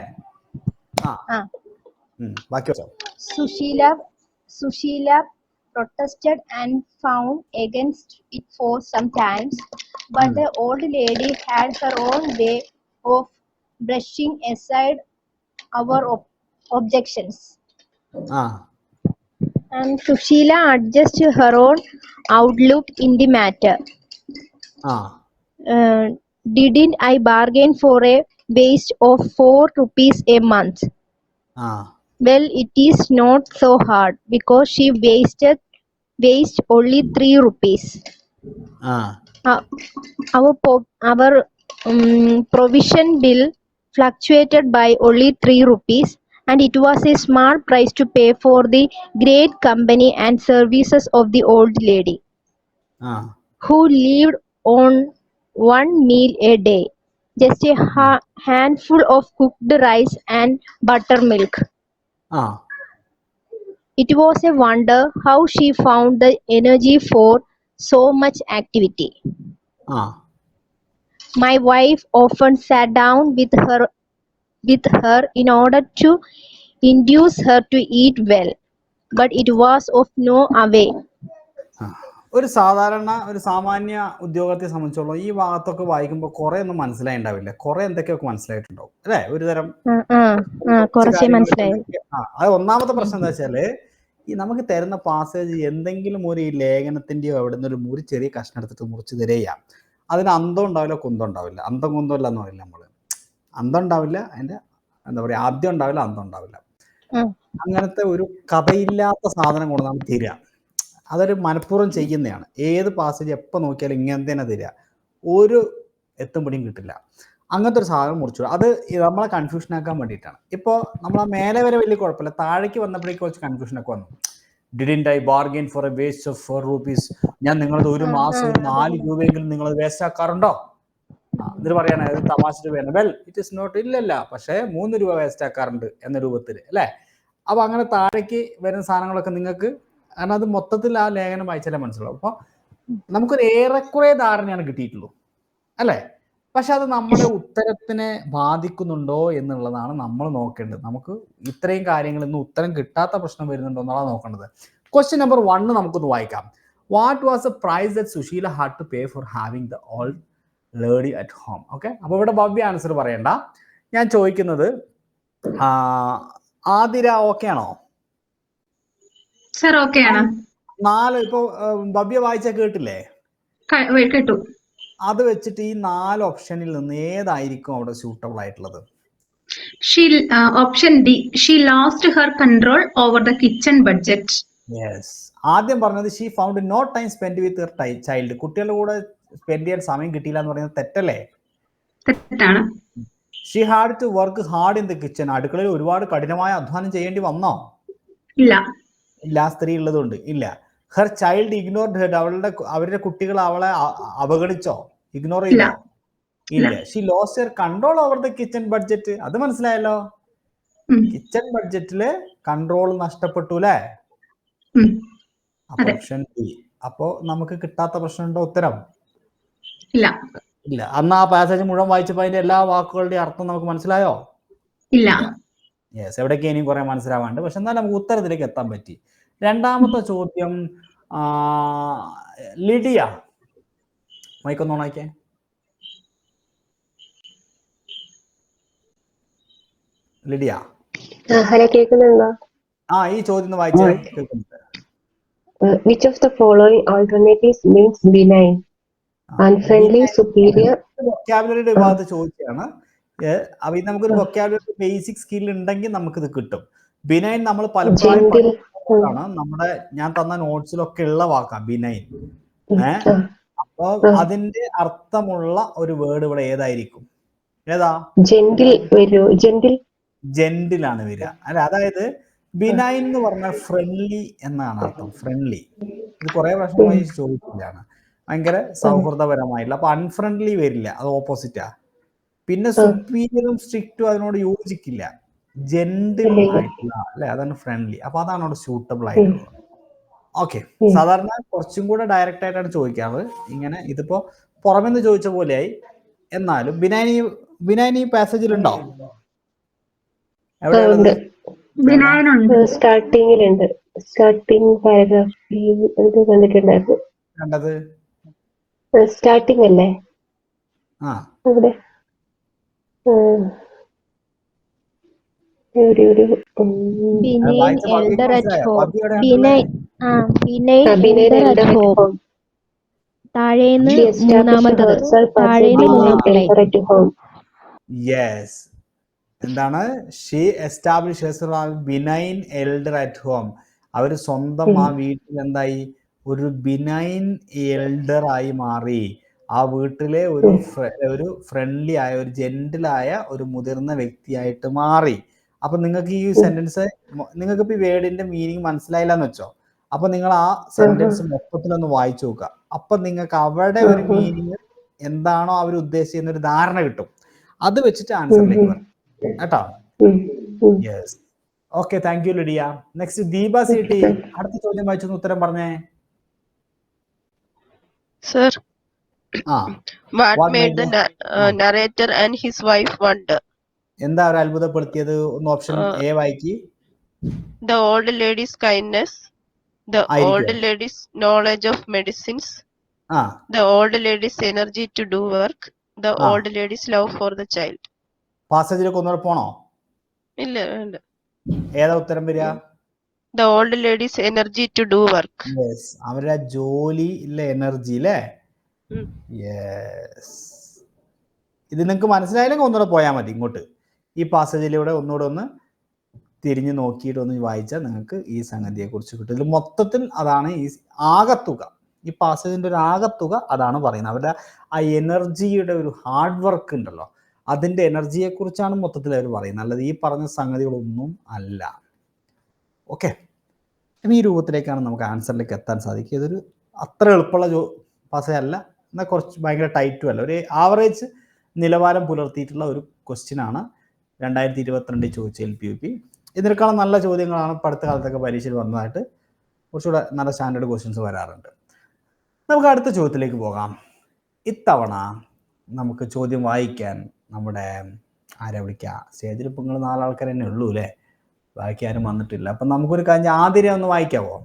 Sushila protested and fought against it for some times, but the old lady had her own way of brushing aside our objections. And Sushila adjusted her own outlook in the matter. Didn't I bargain for a waste of 4 rupees a month? Well, it is not so hard because she waste only 3 rupees. Our provision bill fluctuated by only 3 rupees, and it was a small price to pay for the great company and services of the old lady, who lived on one meal a day, just a handful of cooked rice and buttermilk. It was a wonder how she found the energy for so much activity. My wife often sat down with her in order to induce her to eat well, but it was of no avail. ഒരു സാമാന്യ ഉദ്യോഗത്തെ സംബന്ധിച്ചോളം ഈ ഭാഗത്തൊക്കെ വായിക്കുമ്പോൾ കുറെ ഒന്നും മനസ്സിലായിണ്ടാവില്ല, കുറെ എന്തൊക്കെയൊക്കെ മനസ്സിലായിട്ടുണ്ടാവും അല്ലേ? ഒരു തരം കുറച്ചേ മനസ്സിലായി. അത് ഒന്നാമത്തെ പ്രശ്നം എന്താ വെച്ചാല്, ഈ നമുക്ക് തരുന്ന പാസേജ് എന്തെങ്കിലും ഒരു ഈ ലേഖനത്തിന്റെയോ എവിടെ നിന്നൊരു ഒരു ചെറിയ കഷ്ണം എടുത്തിട്ട് മുറിച്ച് തരിക, അതിന് അന്തം ഉണ്ടാവില്ല, കുന്തം ഉണ്ടാവില്ല. അന്തം കുന്തം ഇല്ല എന്ന് പറയില്ല നമ്മള്. അന്തം ഉണ്ടാവില്ല, അതിന്റെ എന്താ പറയാ, ആദ്യം ഉണ്ടാവില്ല, അന്തം ഉണ്ടാവില്ല. അങ്ങനത്തെ ഒരു കഥയില്ലാത്ത സാധനം കൊണ്ട് നമുക്ക് തരിക. അതൊരു മനഃപൂർവ്വം ചെയ്യുന്നതാണ്. ഏത് പാസേജ് എപ്പോൾ നോക്കിയാലും ഇങ്ങനെ തന്നെ തരിക, ഒരു എത്തും പിടിയും കിട്ടില്ല. അങ്ങനത്തെ ഒരു സാധനം മുറിച്ചു. അത് നമ്മളെ കൺഫ്യൂഷൻ ആക്കാൻ വേണ്ടിയിട്ടാണ്. ഇപ്പോൾ നമ്മൾ ആ മേലെ വരെ വലിയ കുഴപ്പമില്ല, താഴേക്ക് വന്നപ്പോഴേക്കും കുറച്ച് കൺഫ്യൂഷനൊക്കെ വന്നു. Didn't I bargain for a waste of 4 rupees? ഞാൻ നിങ്ങളത് ഒരു മാസം ഒരു 4 രൂപയെങ്കിലും നിങ്ങൾ വേസ്റ്റ് ആക്കാറുണ്ടോ? എന്നിട്ട് പറയണേ അത് തമാശ രൂപയാണ്. വെൽ ഇറ്റ് ഇസ് നോട്ട്, ഇല്ലല്ല, പക്ഷേ 3 രൂപ വേസ്റ്റ് ആക്കാറുണ്ട് എന്ന രൂപത്തിൽ അല്ലേ? അപ്പൊ അങ്ങനെ താഴേക്ക് വരുന്ന സാധനങ്ങളൊക്കെ നിങ്ങൾക്ക്, കാരണം അത് മൊത്തത്തിൽ ആ ലേഖനം വായിച്ചാലേ മനസ്സിലാവും. അപ്പൊ നമുക്കൊരു ഏറെക്കുറെ ധാരണയാണ് കിട്ടിയിട്ടുള്ളൂ അല്ലേ? പക്ഷെ അത് നമ്മുടെ ഉത്തരത്തിനെ ബാധിക്കുന്നുണ്ടോ എന്നുള്ളതാണ് നമ്മൾ നോക്കേണ്ടത്. നമുക്ക് ഇത്രയും കാര്യങ്ങളിൽ നിന്ന് ഉത്തരം കിട്ടാത്ത പ്രശ്നം വരുന്നുണ്ടോ എന്നുള്ളതാണ് നോക്കേണ്ടത്. ക്വസ്റ്റ്യൻ നമ്പർ 1 നമുക്കൊന്ന് വായിക്കാം. What was the price that Sushila had to pay for having the old lady at home? Okay, അപ്പൊ ഇവിടെ ഭവ്യ ആൻസർ പറയണ്ട. ഞാൻ ചോദിക്കുന്നത് ആതിര ഓക്കെ ആണോ? സർ ഓക്കെ ആണ്. 4 ഇപ്പൊ ഭവ്യ വായിച്ച കേട്ടില്ലേ? കേട്ടു. അത് വെച്ചിട്ട് ഈ 4 ഓപ്ഷനിൽ നിന്ന് ഏതായിരിക്കും അവിടെ സൂട്ടബിൾ ആയിട്ടുള്ളത്? Option D, she lost her control over the kitchen budget. Yes, ആദ്യം പറഞ്ഞത് she found no time spend with her child. കുട്ടികളുടെ കൂടെ സ്പെൻഡ് ചെയ്യാൻ സമയം കിട്ടിയില്ല എന്ന് പറയുന്നത് തെറ്റല്ലേ? തെറ്റാണ്. She had to work hard in the kitchen. അടുക്കളയിൽ ഒരുപാട് കഠിനമായ അധ്വാനം ചെയ്യേണ്ടി വന്നോ? ഇല്ല. ഇല്ല, സ്ത്രീ ഉള്ളതുകൊണ്ട് ഇല്ല. Her child ignored her. അവരുടെ കുട്ടികൾ അവളെ അവഗണിച്ചോ, ഇഗ്നോർ ചെയ്തോ? ഇല്ല. She lost her control over the kitchen budget. അത് മനസ്സിലായല്ലോ, കിച്ചൺ ബഡ്ജറ്റില് കൺട്രോൾ നഷ്ടപ്പെട്ടു അല്ലേ? അപ്പൊ ഓപ്ഷൻ ഡി. അപ്പോ നമുക്ക് കിട്ടാത്ത പ്രശ്നമുണ്ടോ ഉത്തരം? ഇല്ല. ഇല്ല. അന്ന് ആ പാസേജ് മുഴുവൻ വായിച്ചപ്പോൾ അതിന്റെ എല്ലാ വാക്കുകളുടെയും അർത്ഥം നമുക്ക് മനസ്സിലായോ? ഇല്ല. യെസ്, എവിടേക്ക് ഇനിയും കുറെ മനസ്സിലാവാണ്ട്, പക്ഷെ എന്നാൽ നമുക്ക് ഉത്തരത്തിലേക്ക് എത്താൻ പറ്റി. രണ്ടാമത്തെ ചോദ്യം ലിഡിയ, മൈക്കൊന്ന് ഓണാക്കിയേ. ലിഡിയ, ഹലോ, കേൾക്കുന്നുണ്ടോ? ഈ ചോദ്യം വായിച്ചേ. കേൾക്കുന്നുണ്ട്. Which of the following alternatives means benign, unfriendly, superior? വൊക്കാബുലറിയുടെ ഭാഗത്ത് ചോദിച്ചാണ്. അപ്പൊ ഇത് നമുക്കൊരു വൊക്കാബുലറി ബേസിക് സ്കിൽ ഉണ്ടെങ്കിൽ നമുക്കിത് കിട്ടും. ബിനൈൻ നമ്മൾ പലപ്പോഴും നമ്മുടെ ഞാൻ തന്ന നോട്ട്സിലൊക്കെ ഉള്ള വാക്കാ ബിനൈൻ. അപ്പൊ അതിന്റെ അർത്ഥമുള്ള ഒരു വേർഡ് ഇവിടെ ഏതായിരിക്കും? ഏതാ? ജെന്റിലാണ് വരിക അല്ല. അതായത് ബിനൈൻ എന്ന് പറഞ്ഞാൽ ഫ്രണ്ട്ലി എന്നാണ് അർത്ഥം. ഫ്രണ്ട്ലി, ഇത് കുറെ വർഷമായി ചോദിച്ചില്ലാണ്. ഭയങ്കര സൗഹൃദപരമായിട്ടുള്ള. അപ്പൊ അൺഫ്രണ്ട്ലി വരില്ല, അത് ഓപ്പോസിറ്റാ. പിന്നെ സുപ്പീരിയറും സ്ട്രിക്റ്റും അതിനോട് യോജിക്കില്ല. ജെന്റിൽ ആയിട്ടുള്ള അല്ലെ, അതാണ് ഫ്രണ്ട്ലി. അപ്പൊ അതാണ് അവിടെ സൂട്ടബിൾ ആയിട്ടുള്ളത്. ഓക്കെ, സാധാരണ കുറച്ചും കൂടെ ഡയറക്റ്റ് ആയിട്ടാണ് ചോദിക്കാറ് ഇങ്ങനെ. ഇതിപ്പോ പുറമെന്ന് ചോദിച്ച പോലെയായി. എന്നാലും ബിനൈൻ ഈ പാസേജിൽ ഉണ്ടോ? എവിടെയുള്ളത്? സ്റ്റാർട്ടിങ്ങിലുണ്ട്. സ്റ്റാർട്ടിങ് പാരഗ്രാഫ് കണ്ടിട്ടുണ്ടായിരുന്നു. കണ്ടത് സ്റ്റാർട്ടിങ് അല്ലേ? അവിടെ എന്താണ്? She establish benign elder at home. അവര് സ്വന്തം ആ വീട്ടിൽ എന്തായി ഒരു ബിനൈൻ എൽഡർ ആയി മാറി. ആ വീട്ടിലെ ഒരു ഫ്രണ്ട്ലി ആയ ഒരു ജെന്റിലായ ഒരു മുതിർന്ന വ്യക്തിയായിട്ട് മാറി. അപ്പൊ നിങ്ങൾക്ക് ഈ സെന്റൻസ് നിങ്ങൾക്ക് ഇപ്പൊ ഈ വേർഡിന്റെ മീനിങ് മനസ്സിലായില്ല എന്ന് വെച്ചോ. അപ്പൊ നിങ്ങൾ ആ സെന്റൻസ് മൊത്തത്തിലൊന്ന് വായിച്ചു നോക്കുക. അപ്പൊ നിങ്ങൾക്ക് അവിടെ ഒരു മീനിങ് എന്താണോ അവർ ഉദ്ദേശിക്കുന്ന ഒരു ധാരണ കിട്ടും. അത് വെച്ചിട്ട് ആൻസറിലേക്ക് വരാം കേട്ടോ. Yes, okay, thank you Lydia. Next Deepa city, അടുത്ത ചോദ്യം വായിച്ചൊന്ന് ഉത്തരം പറഞ്ഞേ. Sir, what what made the narrator and his wife wonder? എന്താ ഒരു അത്ഭുതപ്പെടുത്തിയത്? ഒന്ന് ഓപ്ഷൻ എ വായിക്കി. The old lady's kindness, the old lady's knowledge of medicines, the old lady's energy to do work, the old lady's love for the child. പാസേജിലേക്ക് ഒന്നുകൂടെ പോണോ? ഇല്ല, വേണ്ട. ഏതാ ഉത്തരം വരിക? The old lady's energy to do work. Yes, അവരുടെ ജോലി ഇല്ല, എനർജി അല്ലേ? യെസ്. ഇത് നിങ്ങൾക്ക് മനസ്സിലായില്ലെങ്കിൽ ഒന്നുകൂടെ പോയാൽ മതി ഇങ്ങോട്ട്. ഈ പാസേജിലൂടെ ഒന്നുകൂടെ ഒന്ന് തിരിഞ്ഞു നോക്കിയിട്ട് ഒന്ന് വായിച്ചാൽ നിങ്ങൾക്ക് ഈ സംഗതിയെ കുറിച്ച് കിട്ടും. ഇതിൽ മൊത്തത്തിൽ അതാണ് ഈ ആകത്തുക, ഈ പാസേജിന്റെ ഒരു ആകത്തുക അതാണ് പറയുന്നത്. അവരുടെ ആ എനർജിയുടെ ഒരു ഹാർഡ് വർക്ക് ഉണ്ടല്ലോ, അതിന്റെ എനർജിയെ കുറിച്ചാണ് മൊത്തത്തിൽ അവർ പറയുന്നത്, അല്ലാതെ ഈ പറഞ്ഞ സംഗതികളൊന്നും അല്ല. ഓക്കെ, അപ്പം ഈ രൂപത്തിലേക്കാണ് നമുക്ക് ആൻസറിലേക്ക് എത്താൻ സാധിക്കുക. ഇതൊരു അത്ര എളുപ്പമുള്ള പാസേജ് അല്ല, എന്നാൽ കുറച്ച് ഭയങ്കര ടൈറ്റും അല്ല, ഒരു ആവറേജ് നിലവാരം പുലർത്തിയിട്ടുള്ള ഒരു ക്വസ്റ്റ്യൻ ആണ് 2022 ചോദിച്ച LPUP. ഇതിനേക്കാളും നല്ല ചോദ്യങ്ങളാണ് ഇപ്പോൾ അടുത്ത കാലത്തൊക്കെ പരീക്ഷയിൽ വന്നതായിട്ട് കുറച്ചുകൂടെ നല്ല സ്റ്റാൻഡേർഡ് ക്വസ്റ്റ്യൻസ് വരാറുണ്ട്. നമുക്ക് അടുത്ത ചോദ്യത്തിലേക്ക് പോകാം. ഇത്തവണ നമുക്ക് ചോദ്യം വായിക്കാൻ നമ്മുടെ ആരെ വിളിക്കുക? സ്റ്റേജിൽ ഇപ്പോൾ നിങ്ങൾ 4 ആൾക്കാർ തന്നെ ഉള്ളൂ അല്ലേ, ബാക്കി ആരും വന്നിട്ടില്ല. അപ്പം നമുക്കൊരു കാര്യം ആതിരെ ഒന്ന് വായിക്കാവോ?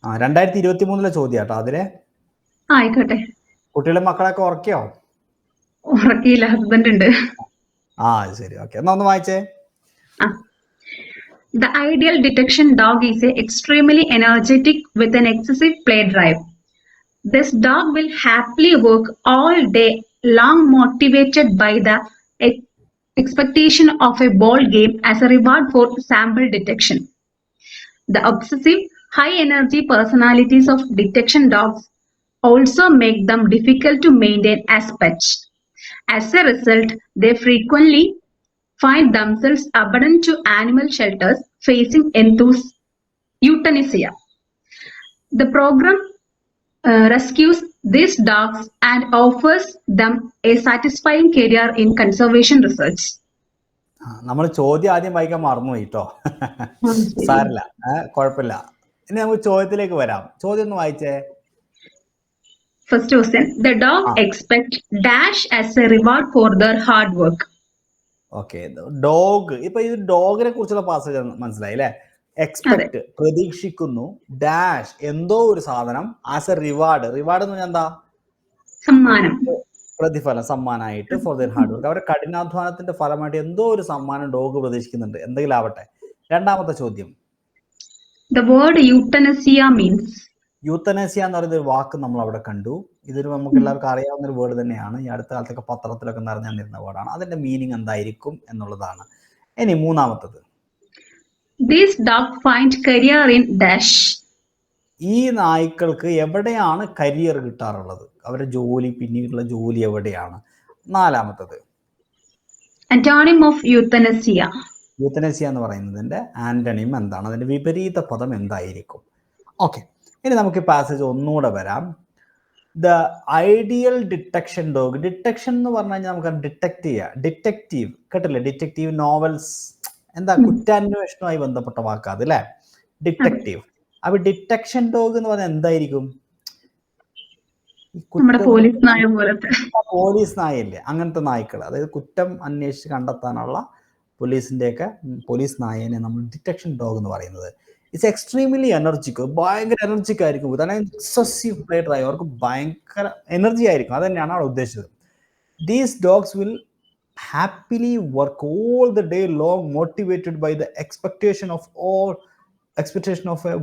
2023 ചോദ്യം കേട്ടോ ആതിരെ. ആയിക്കോട്ടെ. കുട്ടികളെ മക്കളൊക്കെ ഉറക്കിയോ? ഉറക്കിയില്ല, ഹസ്ബൻഡ് ഉണ്ട്. ശരി, ഓക്കെ, എന്നാ ഒന്ന് വായിച്ചേ. The ideal detection dog is extremely energetic with an excessive play drive. This dog will happily work all day long, motivated by the expectation of a ball game as a reward for sample detection. The obsessive, high energy personalities of detection dogs also make them difficult to maintain as pets. As a result, they frequently find themselves abandoned to animal shelters facing euthanasia. The program rescues these dogs and offers them a satisfying career in conservation research. നമ്മൾ ചോദ്യം ആദ്യം വായിക്കാൻ മറന്നുപോയി കേട്ടോ. സാരില്ല, കുഴപ്പമില്ല. ഇനി നമുക്ക് ചോദ്യത്തിലേക്ക് വരാം. ചോദ്യം ഒന്ന് വായിച്ചേ. First question, the dog expect dash as a reward for their hard work. Okay, dog. ഇപ്പൊ ഇത് ഡോഗിനെ കുറിച്ചുള്ള പാസേജ് മനസ്സിലായി അല്ലേ? എക്സ്പെക്ട് പ്രതീക്ഷിക്കുന്നു, ഡാഷ് എന്തോ ഒരു സാധനം, ആസ് എ റിവാർഡ്. റിവാർഡ് എന്ന് പറഞ്ഞാൽ എന്താ? സമ്മാനം, പ്രതിഫലം, സമ്മാനമായിട്ട് ഫോർ ദർ ഹാർഡ് വർക്ക്. അവരുടെ കഠിനാധ്വാനത്തിന്റെ ഫലമായിട്ട് എന്തോ ഒരു സമ്മാനം ഡോഗ് പ്രതീക്ഷിക്കുന്നുണ്ട്, എന്തെങ്കിലും ആവട്ടെ. രണ്ടാമത്തെ ചോദ്യം, the word euthanasia means. യൂത്തനേസിയ എന്ന് പറയുന്ന ഒരു വാക്ക് നമ്മൾ അവിടെ കണ്ടു. ഇതൊരു നമുക്ക് എല്ലാവർക്കും അറിയാവുന്ന ഒരു വേർഡ് തന്നെയാണ്. ഈ അടുത്ത കാലത്തൊക്കെ പത്രത്തിലൊക്കെ നിറഞ്ഞിരുന്ന വേർഡാണ്. അതിന്റെ മീനിങ് എന്തായിരിക്കും എന്നുള്ളതാണ്. ഇനി മൂന്നാമത്തത്, these dogs find career in dash. ഈ നായ്ക്കൾക്ക് എവിടെയാണ് കരിയർ കിട്ടാറുള്ളത്? അവരുടെ ജോലി, പിന്നീടുള്ള ജോലി എവിടെയാണ്? നാലാമത്തത്, antonym of euthanasia. യൂത്തനേസിയ എന്ന് പറയുന്നതിന്റെ ആന്റണിം എന്താണ്? അതിന്റെ വിപരീത പദം എന്തായിരിക്കും? ഓക്കെ, ഇനി നമുക്ക് പാസേജ് ഒന്നുകൂടെ വരാം. The ideal detection dog. Detection എന്ന് പറഞ്ഞു കഴിഞ്ഞാൽ നമുക്ക് ഡിറ്റക്ട് ചെയ്യാം. ഡിറ്റക്റ്റീവ് കേട്ടില്ലേ? ഡിറ്റക്റ്റീവ് നോവൽസ്, എന്താ, കുറ്റാന്വേഷണവുമായി ബന്ധപ്പെട്ട വാക്കാത് അല്ലേ? ഡിറ്റക്റ്റീവ്. അപ്പൊ ഡിറ്റക്ഷൻ ഡോഗ് എന്ന് പറഞ്ഞാൽ എന്തായിരിക്കും? പോലീസ് നായല്ലേ, അങ്ങനത്തെ നായ്ക്കൾ, അതായത് കുറ്റം അന്വേഷിച്ച് കണ്ടെത്താനുള്ള പോലീസ് നായനെ നമ്മൾ ഡിറ്റക്ഷൻ ഡോഗ് എന്ന് പറയുന്നത്. ഇറ്റ്സ് എക്സ്ട്രീംലി എനർജിക്, ഭയങ്കര എനർജിക് ആയിരിക്കും. എക്സസീവ് പ്ലേ ഡ്രൈവ്, അവർക്ക് ഭയങ്കര എനർജി ആയിരിക്കും. അത് തന്നെയാണ് അവിടെ ഉദ്ദേശിച്ചത്. These dogs will happily work all the day long, motivated by the expectation of a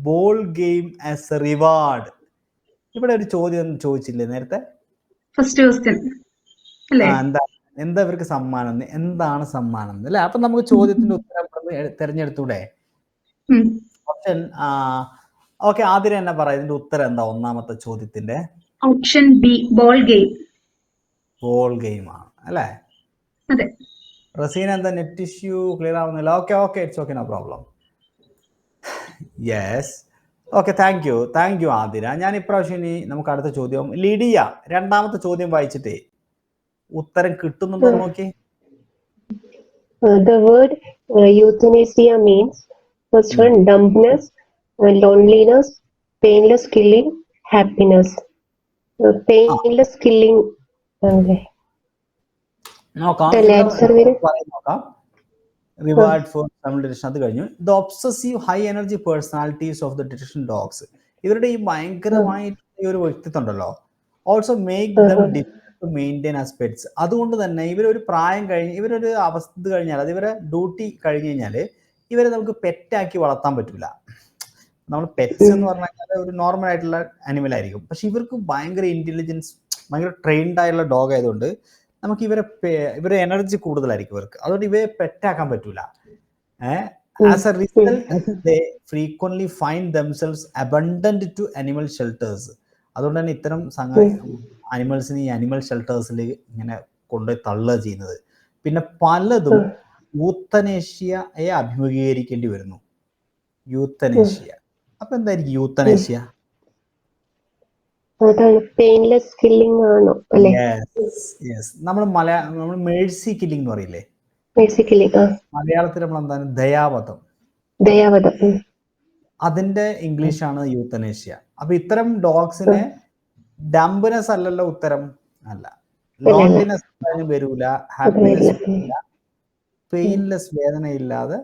ball game as a reward. ഇവിടെ ഒരു ചോദ്യം ചോദിച്ചില്ലേ നേരത്തെ? ഫസ്റ്റ് ക്വസ്റ്റ്യൻ അല്ലേ? എന്താ ഇവർക്ക് സമ്മാനം? എന്താണ് സമ്മാനം അല്ലെ? അപ്പൊ നമുക്ക് ചോദ്യത്തിന്റെ ഉത്തരം തിരഞ്ഞെടുത്തൂടെ? ഓപ്ഷൻ ഓക്കെ, ആദ്യം തന്നെ പറ, ഇതിന്റെ ഉത്തരം എന്താ ഒന്നാമത്തെ ചോദ്യത്തിന്റെ? Option B, ball game. Ball game ആണ് അല്ലേ? അതെ. റസീന എന്താ നെറ്റ് ഇഷ്യൂ ക്ലിയർ ആവുന്നില്ല? Okay okay, it's okay, no problem. Yes, okay, thank you Athira. ഞാൻ ഇപ്രാവശ്യം ഇനി നമുക്ക് അടുത്ത ചോദ്യം ലിഡിയ രണ്ടാമത്തെ ചോദ്യം വായിച്ചിട്ടേ ഉത്തരം കിട്ടുന്നുണ്ടോ നോക്കി. The word euthanasia means first one dumbness, loneliness, painless killing, happiness. Painless killing. നോക്കാം, റിവാർഡ് ഫോർ ഡിറ്റക്ഷൻ. അത് കഴിഞ്ഞു. The obsessive high energy personalities of the detection dogs. ഇവരുടെ ഈ ഭയങ്കരമായിട്ടുള്ള ഈ ഒരു വ്യക്തിത്വം ഉണ്ടല്ലോ, also make them difficult to maintain as pets. അതുകൊണ്ട് തന്നെ ഇവരൊരു പ്രായം കഴിഞ്ഞ്, ഇവരൊരു അവസ്ഥ കഴിഞ്ഞാൽ, അത് ഇവരെ ഡ്യൂട്ടി കഴിഞ്ഞ് കഴിഞ്ഞാൽ ഇവരെ നമുക്ക് പെറ്റാക്കി വളർത്താൻ പറ്റില്ല. നമ്മൾ പെറ്റ്സ് എന്ന് പറഞ്ഞു കഴിഞ്ഞാൽ ഒരു നോർമൽ ആയിട്ടുള്ള അനിമൽ ആയിരിക്കും. പക്ഷെ ഇവർക്ക് ഭയങ്കര ഇന്റലിജൻസ്, ഭയങ്കര ട്രെയിൻഡ് ആയിട്ടുള്ള ഡോഗ് ആയതുകൊണ്ട് നമുക്ക് ഇവരെ എനർജി കൂടുതലായിരിക്കും ഇവർക്ക്. അതുകൊണ്ട് ഇവയെ പെറ്റാക്കാൻ പറ്റൂല. As a result they frequently find themselves abundant to animal shelters. അതുകൊണ്ട് തന്നെ ഇത്തരം അനിമൽസിന് ഈ അനിമൽ ഷെൽട്ടേഴ്സിൽ ഇങ്ങനെ കൊണ്ടുപോയി തള്ളുക ചെയ്യുന്നത്. പിന്നെ പലതും യൂത്തനേഷ്യയെ അഭിമുഖീകരിക്കേണ്ടി വരുന്നു. യൂത്തനേഷ്യ. അപ്പൊ എന്തായിരിക്കും യൂത്തനേഷ്യ? പെയിൻലെസ് കില്ലിംഗ് ആണോ? നമ്മൾ മേഴ്സി കില്ലിംഗ് എന്ന് പറയില്ലേ? മലയാളത്തിൽ നമ്മൾ എന്താണ് ദയാവധം. അതിന്റെ ഇംഗ്ലീഷാണ് യൂത്തനേഷ്യ. അപ്പൊ ഇത്തരം ഡോഗ്സിനെ ഡംബ്നെസ് അല്ലല്ലോ ഉത്തരം, അല്ല. ലോൺലിനെസ് വരൂല, ഹാപ്പിനെസ് വരൂല, പെയിൻലെസ് വേദനയില്ലാതെ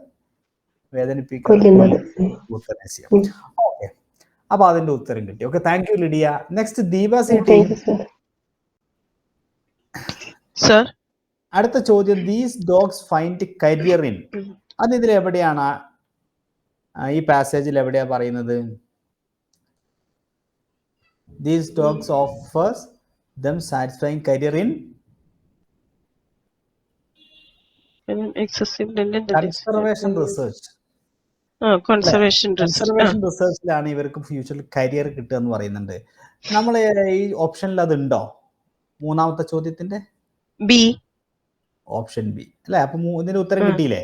വേദനിപ്പിക്കുന്ന യൂത്തനേഷ്യ. ഓക്കെ, അപ്പൊ അതിന്റെ ഉത്തരം കിട്ടി. Okay, thank you Lydia. Next Deepa സിറ്റി. സർ, അടുത്ത ചോദ്യം, these dogs find career in. അത് ഇതിൽ എവിടെയാണ്, ഈ പാസേജിൽ എവിടെയാ പറയുന്നത്? These dogs offers them satisfying career in excessive conservation research. Conservation റിസർച്ചിലാണ് ഇവർക്ക് ഫ്യൂച്ചറിൽ കരിയർ കിട്ടുക എന്ന് പറയുന്നുണ്ട്. നമ്മൾ ഈ ഓപ്ഷനിൽ അത് ഉണ്ടോ? മൂന്നാമത്തെ ചോദ്യത്തിന്റെ ബി, ഓപ്ഷൻ ബി അല്ലെ? അപ്പൊ ഇതിന്റെ ഉത്തരം കിട്ടിയില്ലേ?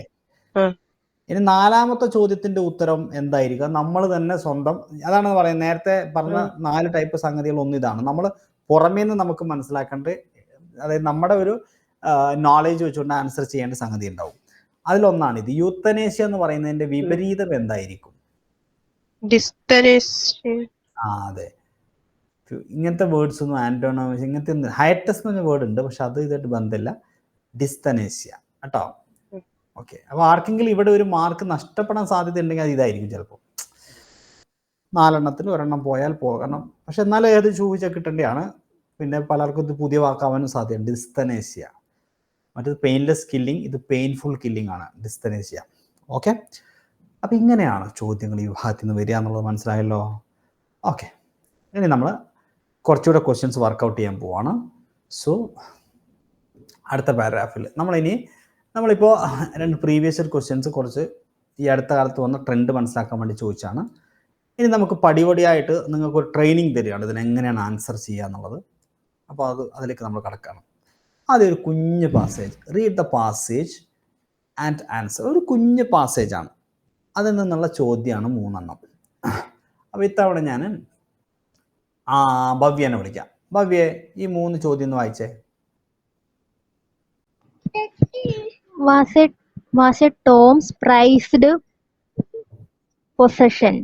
ഇനി നാലാമത്തെ ചോദ്യത്തിന്റെ ഉത്തരം എന്തായിരിക്കും? നമ്മൾ തന്നെ സ്വന്തം, അതാണ് പറയുന്നത്, നേരത്തെ പറഞ്ഞ 4 ടൈപ്പ് സംഗതികൾ ഒന്ന് ഇതാണ്. നമ്മൾ പുറമേ നിന്ന് നമുക്ക് മനസ്സിലാക്കേണ്ട, അതായത് നമ്മുടെ ഒരു നോളേജ് വെച്ചുകൊണ്ട് ആൻസർ ചെയ്യേണ്ട സംഗതി ഉണ്ടാവും. അതിലൊന്നാണ് ഇത്. യൂത്തനേഷ്യ എന്ന് പറയുന്നതിന്റെ വിപരീതം എന്തായിരിക്കും? അതെ, ഇങ്ങനത്തെ വേർഡ്സ് ഒന്നും ആന്റോണോമസ്, ഇങ്ങനത്തെ ഹയറ്റസ് എന്ന് പറഞ്ഞ വേർഡ് ഉണ്ട്, പക്ഷെ അത് ഇതായിട്ട് ബന്ധമില്ല. ഡിസ്തനേഷ്യ കേട്ടോ. ഓക്കെ, അപ്പൊ ആർക്കെങ്കിലും ഇവിടെ ഒരു മാർക്ക് നഷ്ടപ്പെടാൻ സാധ്യത ഉണ്ടെങ്കിൽ അത് ഇതായിരിക്കും ചിലപ്പോൾ. 4 എണ്ണത്തിൽ 1 എണ്ണം പോയാൽ പോകണം, പക്ഷെ എന്നാലും ഏത് ചോദിച്ചാൽ കിട്ടേണ്ടതാണ്. പിന്നെ പലർക്കും ഇത് പുതിയ വാക്കാവാനും സാധ്യതയുണ്ട്. ഡിസ്തനേഷ്യ. മറ്റേത് പെയിൻലെസ് കില്ലിംഗ്, ഇത് പെയിൻഫുൾ കില്ലിംഗ് ആണ് ഡിസ്തനേഷ്യ. ഓക്കെ, അപ്പം ഇങ്ങനെയാണ് ചോദ്യങ്ങൾ ഈ വിഭാഗത്തിൽ നിന്ന് വരിക എന്നുള്ളത് മനസ്സിലായല്ലോ. ഓക്കെ, ഇനി നമ്മൾ കുറച്ചുകൂടെ ക്വസ്റ്റ്യൻസ് വർക്കൗട്ട് ചെയ്യാൻ പോവാണ്. സോ അടുത്ത പാരഗ്രാഫിൽ നമ്മളിപ്പോൾ 2 പ്രീവിയസ് ക്വസ്റ്റ്യൻസ് കുറച്ച് ഈ അടുത്ത കാലത്ത് വന്ന ട്രെൻഡ് മനസ്സിലാക്കാൻ വേണ്ടി ചോദിച്ചാണ്. ഇനി നമുക്ക് പടിപടിയായിട്ട് നിങ്ങൾക്ക് ഒരു ട്രെയിനിങ് തരികയാണ് ഇതിനെങ്ങനെയാണ് ആൻസർ ചെയ്യുക എന്നുള്ളത്. അപ്പോൾ അതിലേക്ക് നമ്മൾ കടക്കുകയാണ്. അതൊരു കുഞ്ഞ് passage, read the passage and answer. ഒരു കുഞ്ഞ് പാസേജാണ്, അതിൽ നിന്നുള്ള ചോദ്യമാണ് 3 എണ്ണം. അപ്പോൾ ഇത്തവണ ഞാൻ ഭവ്യനെ വിളിക്കാം. ഭവ്യെ, ഈ 3 ചോദ്യം ഒന്ന് വായിച്ചേ. Was a Tom's prized possession?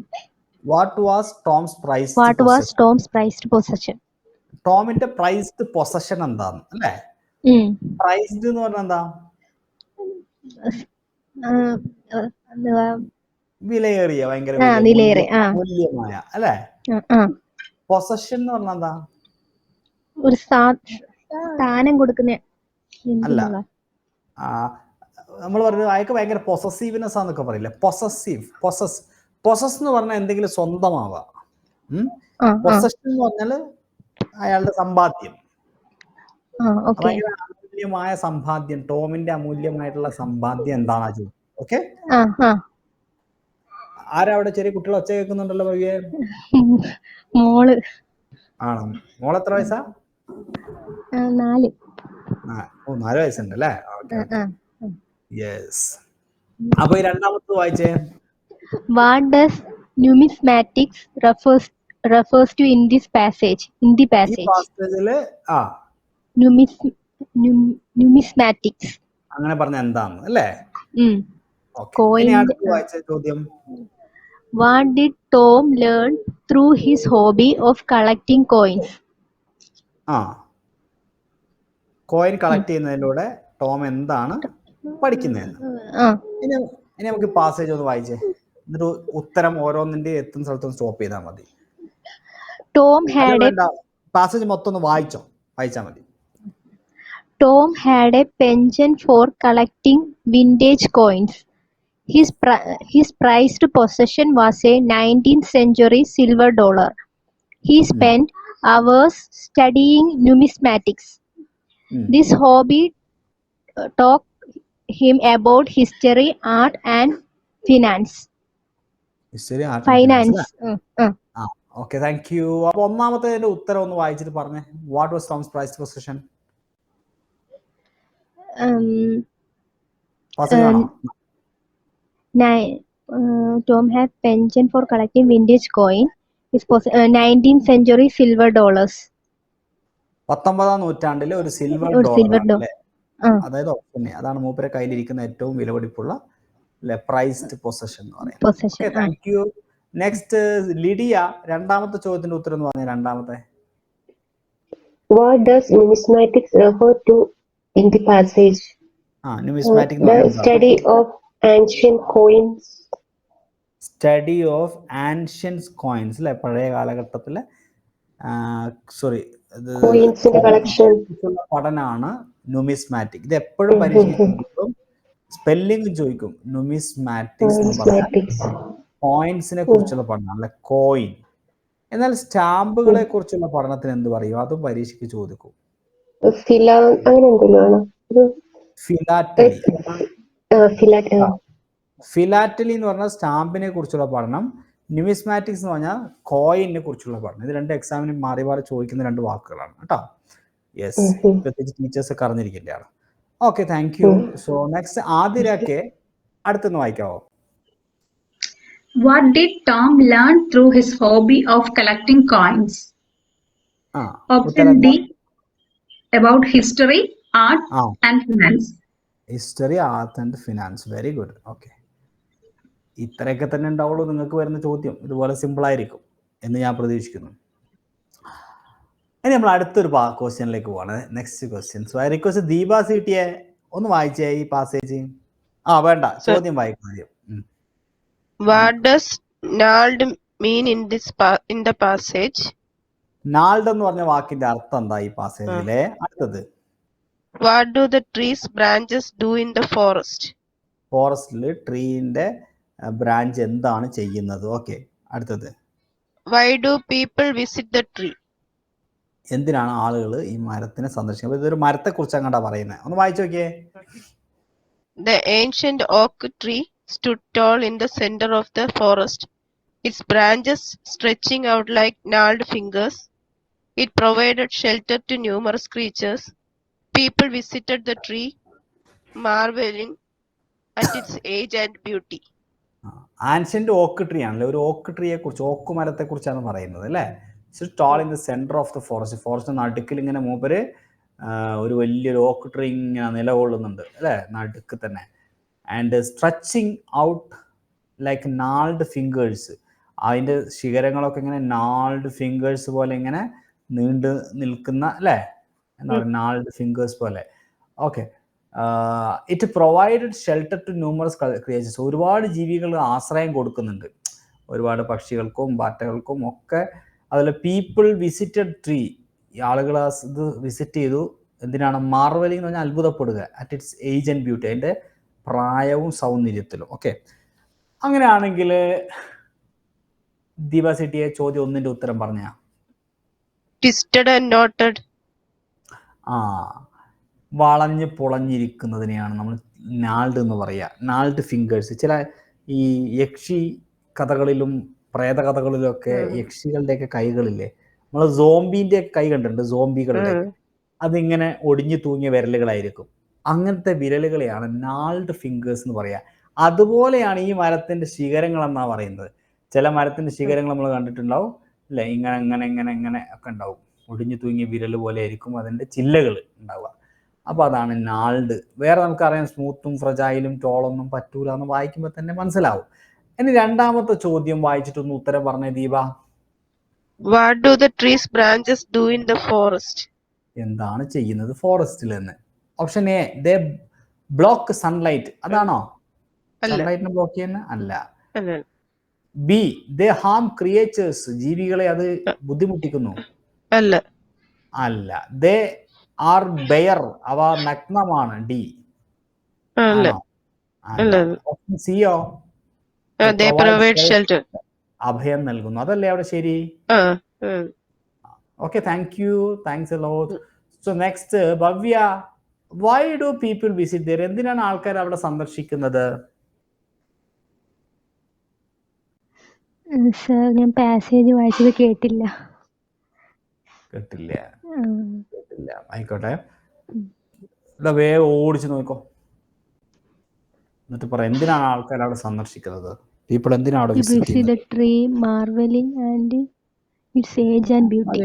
What was Tom's prized possession? ടോമിന്റെ പ്രൈസ്ഡ് പൊസഷൻ എന്താണ് അല്ലേ? പ്രൈസ്ഡ് എന്ന് പറഞ്ഞാൽ എന്താ? വിലയേറിയ, ഭയങ്കര മൂല്യമായ അല്ലേ? പൊസഷൻ എന്ന് പറഞ്ഞാൽ എന്താ? ഒരു സ്ഥാനം കൊടുക്കുന്ന അല്ല, നമ്മൾ പറഞ്ഞത് അയാൾക്ക് ഭയങ്കര പൊസസീവ്നെസ് ആന്നൊക്കെ പറയില്ലേ? പൊസസ് എന്ന് പറഞ്ഞാൽ എന്തെങ്കിലും സ്വന്തമാവാം. പൊസഷൻ എന്ന് പറഞ്ഞാൽ അയാളുടെ സമ്പാദ്യം, അമൂല്യമായ സമ്പാദ്യം. ടോമിന്റെ അമൂല്യമായിട്ടുള്ള സമ്പാദ്യം എന്താണ് ചോദ്യം. ഓക്കെ, ആരാ അവിടെ ചെറിയ കുട്ടികൾ ഒച്ച കേൾക്കുന്നുണ്ടല്ലോ ഭവ്യെ? മോള്. ആണോ? മോൾ എത്ര വയസ്സാ? 4. 4 വയസ്സുണ്ട് അല്ലേ? യെസ്. അപ്പൊ ഈ രണ്ടാമത്തെ വായിച്ചേ. What does numismatics refers to in this passage? In the ഈ passage. പാസേജില് Numismatics. അങ്ങനെ പറഞ്ഞ എന്താന്ന് അല്ലേ? ഓക്കെ. ഇനി അടുത്ത് വായിച്ച ചോദ്യം. What did Tom learn through his hobby of collecting coins? Coin collect ചെയ്യുന്നതിലൂടെ ടോം എന്താണ് പഠിക്കുന്നതെന്ന്. ഇനി നമുക്ക് പാസേജ് ഒന്ന് വായിച്ചേ. എന്നിട്ട് ഉത്തരം ഓരോന്നിന്റെ എത്തുന്ന സ്ഥലത്തൊന്ന് സ്റ്റോപ്പ് ചെയ്താൽ മതി. പാസേജ് മൊത്തം ഒന്ന് വായിച്ചാൽ മതി. Tom had a penchant for collecting vintage coins. His prized possession was a 19th century silver dollar. He spent hours studying numismatics. This hobby taught him about history, art, and finance. Okay, thank you. അപ്പോൾ ഒന്നാമത്തേതിന്റെ ഉത്തരം ഒന്ന് വായിച്ചിട്ട് പറഞ്ഞേ. What was Tom's prized possession? Tom had penchant for collecting vintage coin. His 19th century silver dollars. 19ാം നൂറ്റാണ്ടിലെ ഒരു silver dollar. അതായത് അതാണ് മൂപ്പരെ കയ്യിലിരിക്കുന്ന ഏറ്റവും വിലപിടിപ്പുള്ള പ്രൈസ്ഡ് പൊസഷൻ എന്ന് പറയുന്നത്. Thank you. നെക്സ്റ്റ് ലിഡിയ, രണ്ടാമത്തെ ചോദ്യത്തിന്റെ ഉത്തരം എന്ന് പറഞ്ഞ രണ്ടാമത്തെ. What does numismatics refer to in the passage? Numismatic the study of ancient coins. Study of ancient coins അല്ലെ? പഴയ കാലഘട്ടത്തിലെ കോയിൻസിന്റെ കളക്ഷൻ പഠനമാണ് നുമിസ്മാറ്റിക്. ഇത് എപ്പോഴും പരീക്ഷിക്കും, സ്പെല്ലിംഗ് ചോദിക്കും. നുമിസ്മാറ്റിക്സ് കോയിൻസിനെ കുറിച്ചുള്ള പഠനമാണ് അല്ലെ, കോയിൻ. എന്നാൽ സ്റ്റാമ്പുകളെ കുറിച്ചുള്ള പഠനത്തിന് എന്ത് പറയും? അതും പരീക്ഷയ്ക്ക് ചോദിക്കും. ഫിലാറ്റലി എന്ന് പറഞ്ഞാൽ സ്റ്റാമ്പിനെ കുറിച്ചുള്ള പഠനം. ന്യൂമിസ്മാറ്റിക്സ് എന്ന് പറഞ്ഞാൽ കോയിനെ കുറിച്ചുള്ള പഠനം. ഇത് രണ്ട് എക്സാമിന് മാറി മാറി ചോദിക്കുന്ന രണ്ട് വാക്കുകളാണ് കേട്ടോ. യെസ്, പ്രത്യേകിച്ച് ടീച്ചേഴ്സ് ഒക്കെ അറിഞ്ഞിരിക്കേണ്ടതാണ്. Okay, thank you. So next ആതിരയ്ക്ക് അടുത്തൊന്ന് വായിക്കാവോ? What did Tom learn through his hobby of collecting coins? Option D, about history, art, and finance. History, art, and finance. Very good. Okay. ഇത്രയൊക്കെ തന്നെ ഉണ്ടാവുള്ളൂ നിങ്ങൾക്ക് വരുന്ന ചോദ്യം. ഇതുപോലെ സിമ്പിൾ ആയിരിക്കും എന്ന് ഞാൻ പ്രതീക്ഷിക്കുന്നു. ഇനി നമ്മൾ അടുത്തൊരു ക്വസ്റ്റ്യനിലേക്ക് പോവാണ്. Next question. So I request Deepa സിറ്റിയെ ഒന്ന് വായിച്ചേ ഈ പാസേജ്. വേണ്ട, ചോദ്യം വായിക്കും. What does gnawed mean in the passage? gnawed എന്ന് പറഞ്ഞ വാക്കിന്റെ അർത്ഥം എന്താ ഈ പാസേജിലെ? അടുത്തത്. What do the trees branches do in the forest? ഫോറസ്റ്റില് ട്രീന്റെ ബ്രാഞ്ച് എന്താണ് ചെയ്യുന്നത്? ഓക്കെ, അടുത്തത്. Why do people visit the tree? എന്തിനാണ് ആളുകൾ ഈ മരത്തിനെ സന്ദർശിക്കുന്നത്? ഇതൊരു മരത്തെ കുറിച്ച് അങ്ങോട്ടാ പറയുന്നത്. ഒന്ന് വായിച്ചു നോക്കിയേ. The ancient oak tree stood tall in the center of the forest, its branches stretching out like gnarled fingers. It provided shelter to numerous creatures. People visited the tree, marveling at its age and beauty. Ancient oak tree ആണല്ലേ, ഒരു ഓക്ക് ട്രീയെ കുറിച്ച്, ഓക്ക് മരത്തെ കുറിച്ചാണ് പറയുന്നത് അല്ലേ. Tall in the centre of the forest. Forest നടുക്കിൽ ഇങ്ങനെ മൂപ്പര് ഒരു വലിയൊരു ഓക്ക് ട്രീ ഇങ്ങനെ നിലകൊള്ളുന്നുണ്ട് അല്ലേ, നടുക്ക് തന്നെ. And stretching out like gnarled fingers. അതിൻ്റെ ശിഖരങ്ങളൊക്കെ ഇങ്ങനെ നാൾഡ് ഫിംഗേഴ്സ് പോലെ ഇങ്ങനെ നീണ്ടു നിൽക്കുന്ന അല്ലേ, എന്താ പറയുക, നാൾഡ് ഫിംഗേഴ്സ് പോലെ. Okay. It provided shelter to numerous creatures. ഒരുപാട് ജീവികൾ ആശ്രയം കൊടുക്കുന്നുണ്ട്, ഒരുപാട് പക്ഷികൾക്കും പാറ്റകൾക്കും ഒക്കെ. അതുപോലെ പീപ്പിൾ വിസിറ്റഡ് ട്രീ. ഈ ആളുകൾ ഇത് വിസിറ്റ് ചെയ്തു. എന്തിനാണ്? മാർവലിംഗ് എന്ന് പറഞ്ഞാൽ അത്ഭുതപ്പെടുക. At its age and beauty, അതിൻ്റെ പ്രായവും സൗന്ദര്യത്തിലും. ഓക്കെ, അങ്ങനെയാണെങ്കിൽ ദീപ സിറ്റിയെ ചോദ്യം ഒന്നിന്റെ ഉത്തരം പറഞ്ഞ. Twisted and knotted. വളഞ്ഞ് പൊളഞ്ഞിരിക്കുന്നതിനെയാണ് നമ്മൾ നാൾഡ് എന്ന് പറയുക. Gnarled fingers. ചില ഈ യക്ഷി കഥകളിലും പ്രേതകഥകളിലും ഒക്കെ യക്ഷികളുടെയൊക്കെ കൈകളില്ലേ, നമ്മൾ സോംബിന്റെ കൈ കണ്ടിട്ടുണ്ട്, സോംബികളുടെ അതിങ്ങനെ ഒടിഞ്ഞു തൂങ്ങിയ വിരലുകളായിരിക്കും. അങ്ങനത്തെ വിരലുകളെയാണ് നാൾഡ് ഫിംഗേഴ്സ് എന്ന് പറയുക. അതുപോലെയാണ് ഈ മരത്തിന്റെ ശിഖരങ്ങൾ എന്നാ പറയുന്നത്. ചില മരത്തിന്റെ ശിഖരങ്ങൾ നമ്മൾ കണ്ടിട്ടുണ്ടാവും അല്ലെ, ഇങ്ങനെ ഇങ്ങനെ ഇങ്ങനെ ഇങ്ങനെ ഒക്കെ ഉണ്ടാവും, ഒടിഞ്ഞു തൂങ്ങിയ വിരൽ പോലെ ആയിരിക്കും അതിന്റെ ചില്ലകൾ ഉണ്ടാവുക. അപ്പൊ അതാണ് നാൾഡ്. വേറെ നമുക്കറിയാം സ്മൂത്തും ഫ്രജൈലും ടോളൊന്നും പറ്റൂല എന്ന് വായിക്കുമ്പോൾ തന്നെ മനസ്സിലാവും. ഇനി രണ്ടാമത്തെ ചോദ്യം വായിച്ചിട്ടൊന്ന് ഉത്തരം പറഞ്ഞേ Deepa. What do the trees branches do in the forest? എന്താണ് ചെയ്യുന്നത് ഫോറസ്റ്റിൽ എന്ന്? Option A, they block sunlight. അതാണോ? സൺലൈറ്റിനെ ബ്ലോക്ക് ചെയ്യുന്ന അല്ല. B, they harm creatures. ജീവികളെ അത് ബുദ്ധിമുട്ടിക്കുന്നു അല്ല. അല്ല. They are bare. അവ നഗ്നമാണ്. ഡി. ഓപ്ഷൻ സിയോ, they provide shelter. അഭയം നൽകുന്നു. അതല്ലേ അവിടെ ശരി? Okay, thank you, thanks a lot. So next Bhavya, why do people visit there? എന്തിനാണ് ആൾക്കാർ അവിടെ സന്ദർശിക്കുന്നത്? സർ, ഞാൻ പാസേജ് വായിച്ചത് കേട്ടില്ല. ആയിക്കോട്ടെ, ഇവിടെ വേഗം ഓടിച്ചു നോക്കോ, എന്നിട്ട് പറ എന്തിനാണ് ആൾക്കാർ അവിടെ സന്ദർശിക്കുന്നത്? പീപ്പിൾ എന്തിനാണ് അവിടെ വിസിറ്റ് ചെയ്യുന്നത്? Tree marveling and its age and beauty.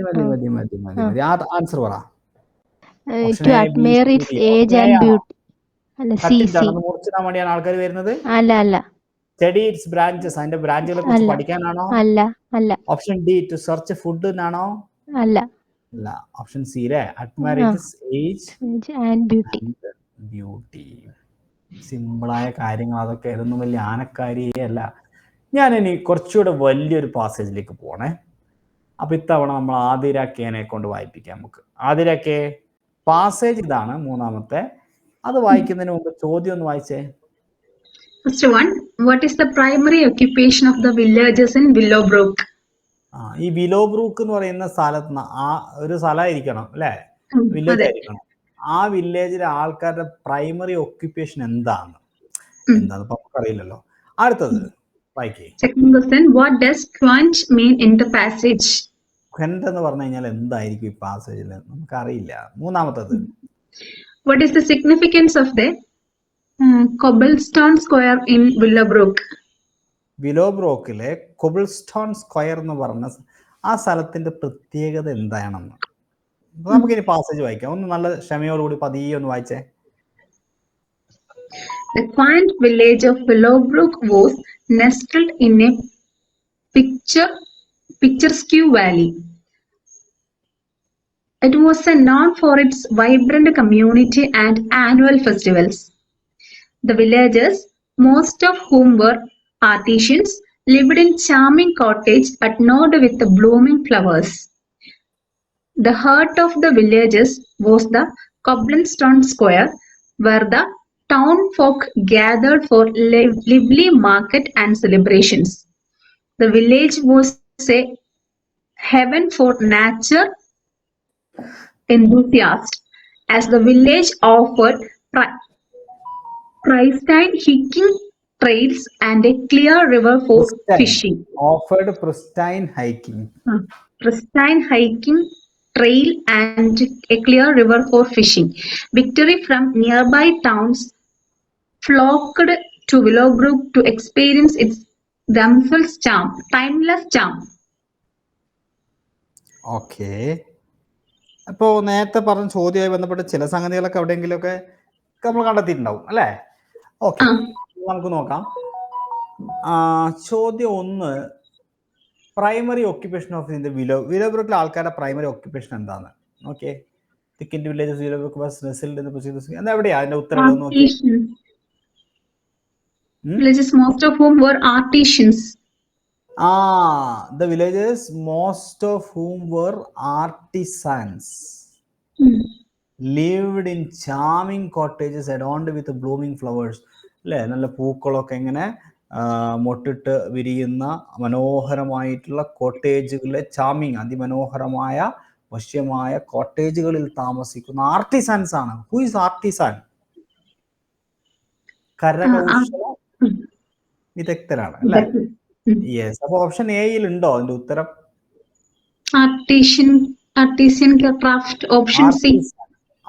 മതി. ആൻസർ പറ. To admire its age and beauty. അല്ല, മുറിച്ചിടാൻ വേണ്ടിയാണ് ആൾക്കാർ വരുന്നത്? അല്ല അല്ല. Study its branches. അതിന്റെ ബ്രാഞ്ചുകളെ കുറിച്ച് പഠിക്കാനാണോ? അല്ല അല്ല. Option D, to search food എന്നാണോ? അല്ല അല്ല. ഓപ്ഷൻ സി ല്ലേ, admire its age and beauty. സിമ്പിളായ കാര്യങ്ങൾ അതൊക്കെ. ഇതൊന്നും വലിയ ആനക്കാരിയേ അല്ല. ഞാൻ ഇനി കുറച്ചുകൂടെ വലിയൊരു പാസേജിലേക്ക് പോണേ. അപ്പൊ ഇത്തവണ നമ്മൾ ആതിര കേനെ കൊണ്ട് വായിപ്പിക്കാം നമുക്ക്. ആതിര കെ, പാസേജ് ഇതാണ് മൂന്നാമത്തെ. അത് വായിക്കുന്നതിന് മുമ്പ് ചോദ്യം ഒന്ന് വായിച്ചേ. First one, what is the primary occupation of the villagers in Willowbrook? ഈ വിലോബ്രൂക്ക് എന്ന് പറയുന്ന സ്ഥലത്ത് ആ ഒരു സ്ഥലമായിരിക്കണം അല്ലെ, വില്ലേജ് ആയിരിക്കണം. ആ വില്ലേജിലെ ആൾക്കാരുടെ പ്രൈമറി ഓക്യുപ്പേഷൻ എന്താന്ന് നമുക്ക് അറിയില്ലല്ലോ. അടുത്തത് വായിക്കേ. Second question, what does quench mean in the passage? ഖെൻഡ് എന്ന് പറഞ്ഞു കഴിഞ്ഞാൽ എന്തായിരിക്കും ഈ പാസേജിൽ നമുക്കറിയില്ല. മൂന്നാമത്തത്, what is the significance of the cobblestone square in Willowbrook? വിലോബ്രോക്കിലെ കൊബിൾസ്റ്റോൺ സ്ക്വയർ എന്ന് പറഞ്ഞ ആ സ്ഥലത്തിന്റെ പ്രത്യേകത എന്താണെന്ന് നമുക്കിനി പാസേജ് വായിക്കാം. ഒന്ന് നല്ല ക്ഷമയോടുകൂടി പതിയെ ഒന്ന് വായിച്ചേ. The quaint village of Willowbrook was nestled in a picturesque valley. It was known for its vibrant community and annual festivals. The villagers, most of whom were artisans, lived in charming cottage adorned with blooming flowers. The heart of the villagers was the cobblestone square, where the town folk gathered for lively market and celebrations. The village was a heaven for nature enthusiasts, as the village offered pristine hiking trails and a clear river for fishing. Offered pristine hiking. Pristine hiking trail and a clear river for fishing. Victory from nearby towns flocked to Willowbrook to experience its themselves charm, timeless charm. Okay, അപ്പോൾ നേരത്തെ പറഞ്ഞ ചോദ്യവുമായി ബന്ധപ്പെട്ട ചില സംഗതികളൊക്കെ എവിടെയെങ്കിലുമൊക്കെ നമ്മൾ കണ്ടെത്തിയിട്ടുണ്ടാവും അല്ലേ? Okay, നമുക്ക് നോക്കാം. ചോദ്യം 1, പ്രൈമറി ഓക്യുപ്പേഷൻ ഓഫ് ദി വിലോബ്രോക്കിലെ ആൾക്കാരുടെ പ്രൈമറി ഓക്യുപ്പേഷൻ എന്താണ്? ഓക്കെ, തിക്കിന്റെ villages Willowbrook was nestled in the procedures. എവിടെയാ അതിന്റെ ഉത്തരം നോക്കി? Villages, most of whom were artisans. The villagers, most of whom were artisans, lived in charming cottages adorned with blooming flowers. അല്ലേ, നല്ല പൂക്കളൊക്കെ ഇങ്ങനെ മൊട്ടിട്ട് വിരിയുന്ന മനോഹരമായിട്ടുള്ള കോട്ടേജുകളിലെ ചാമിങ്, അതിമനോഹരമായ വശ്യമായ കോട്ടേജുകളിൽ താമസിക്കുന്ന ആർട്ടിസൻസ് ആണ്. Who is artisan? കരകൗശല വിദഗ്ധരാണ് അല്ലേ? യെസ്. അപ്പൊ ഓപ്ഷൻ എയിൽ ഉണ്ടോ അതിന്റെ ഉത്തരം? Artisan craft, option C.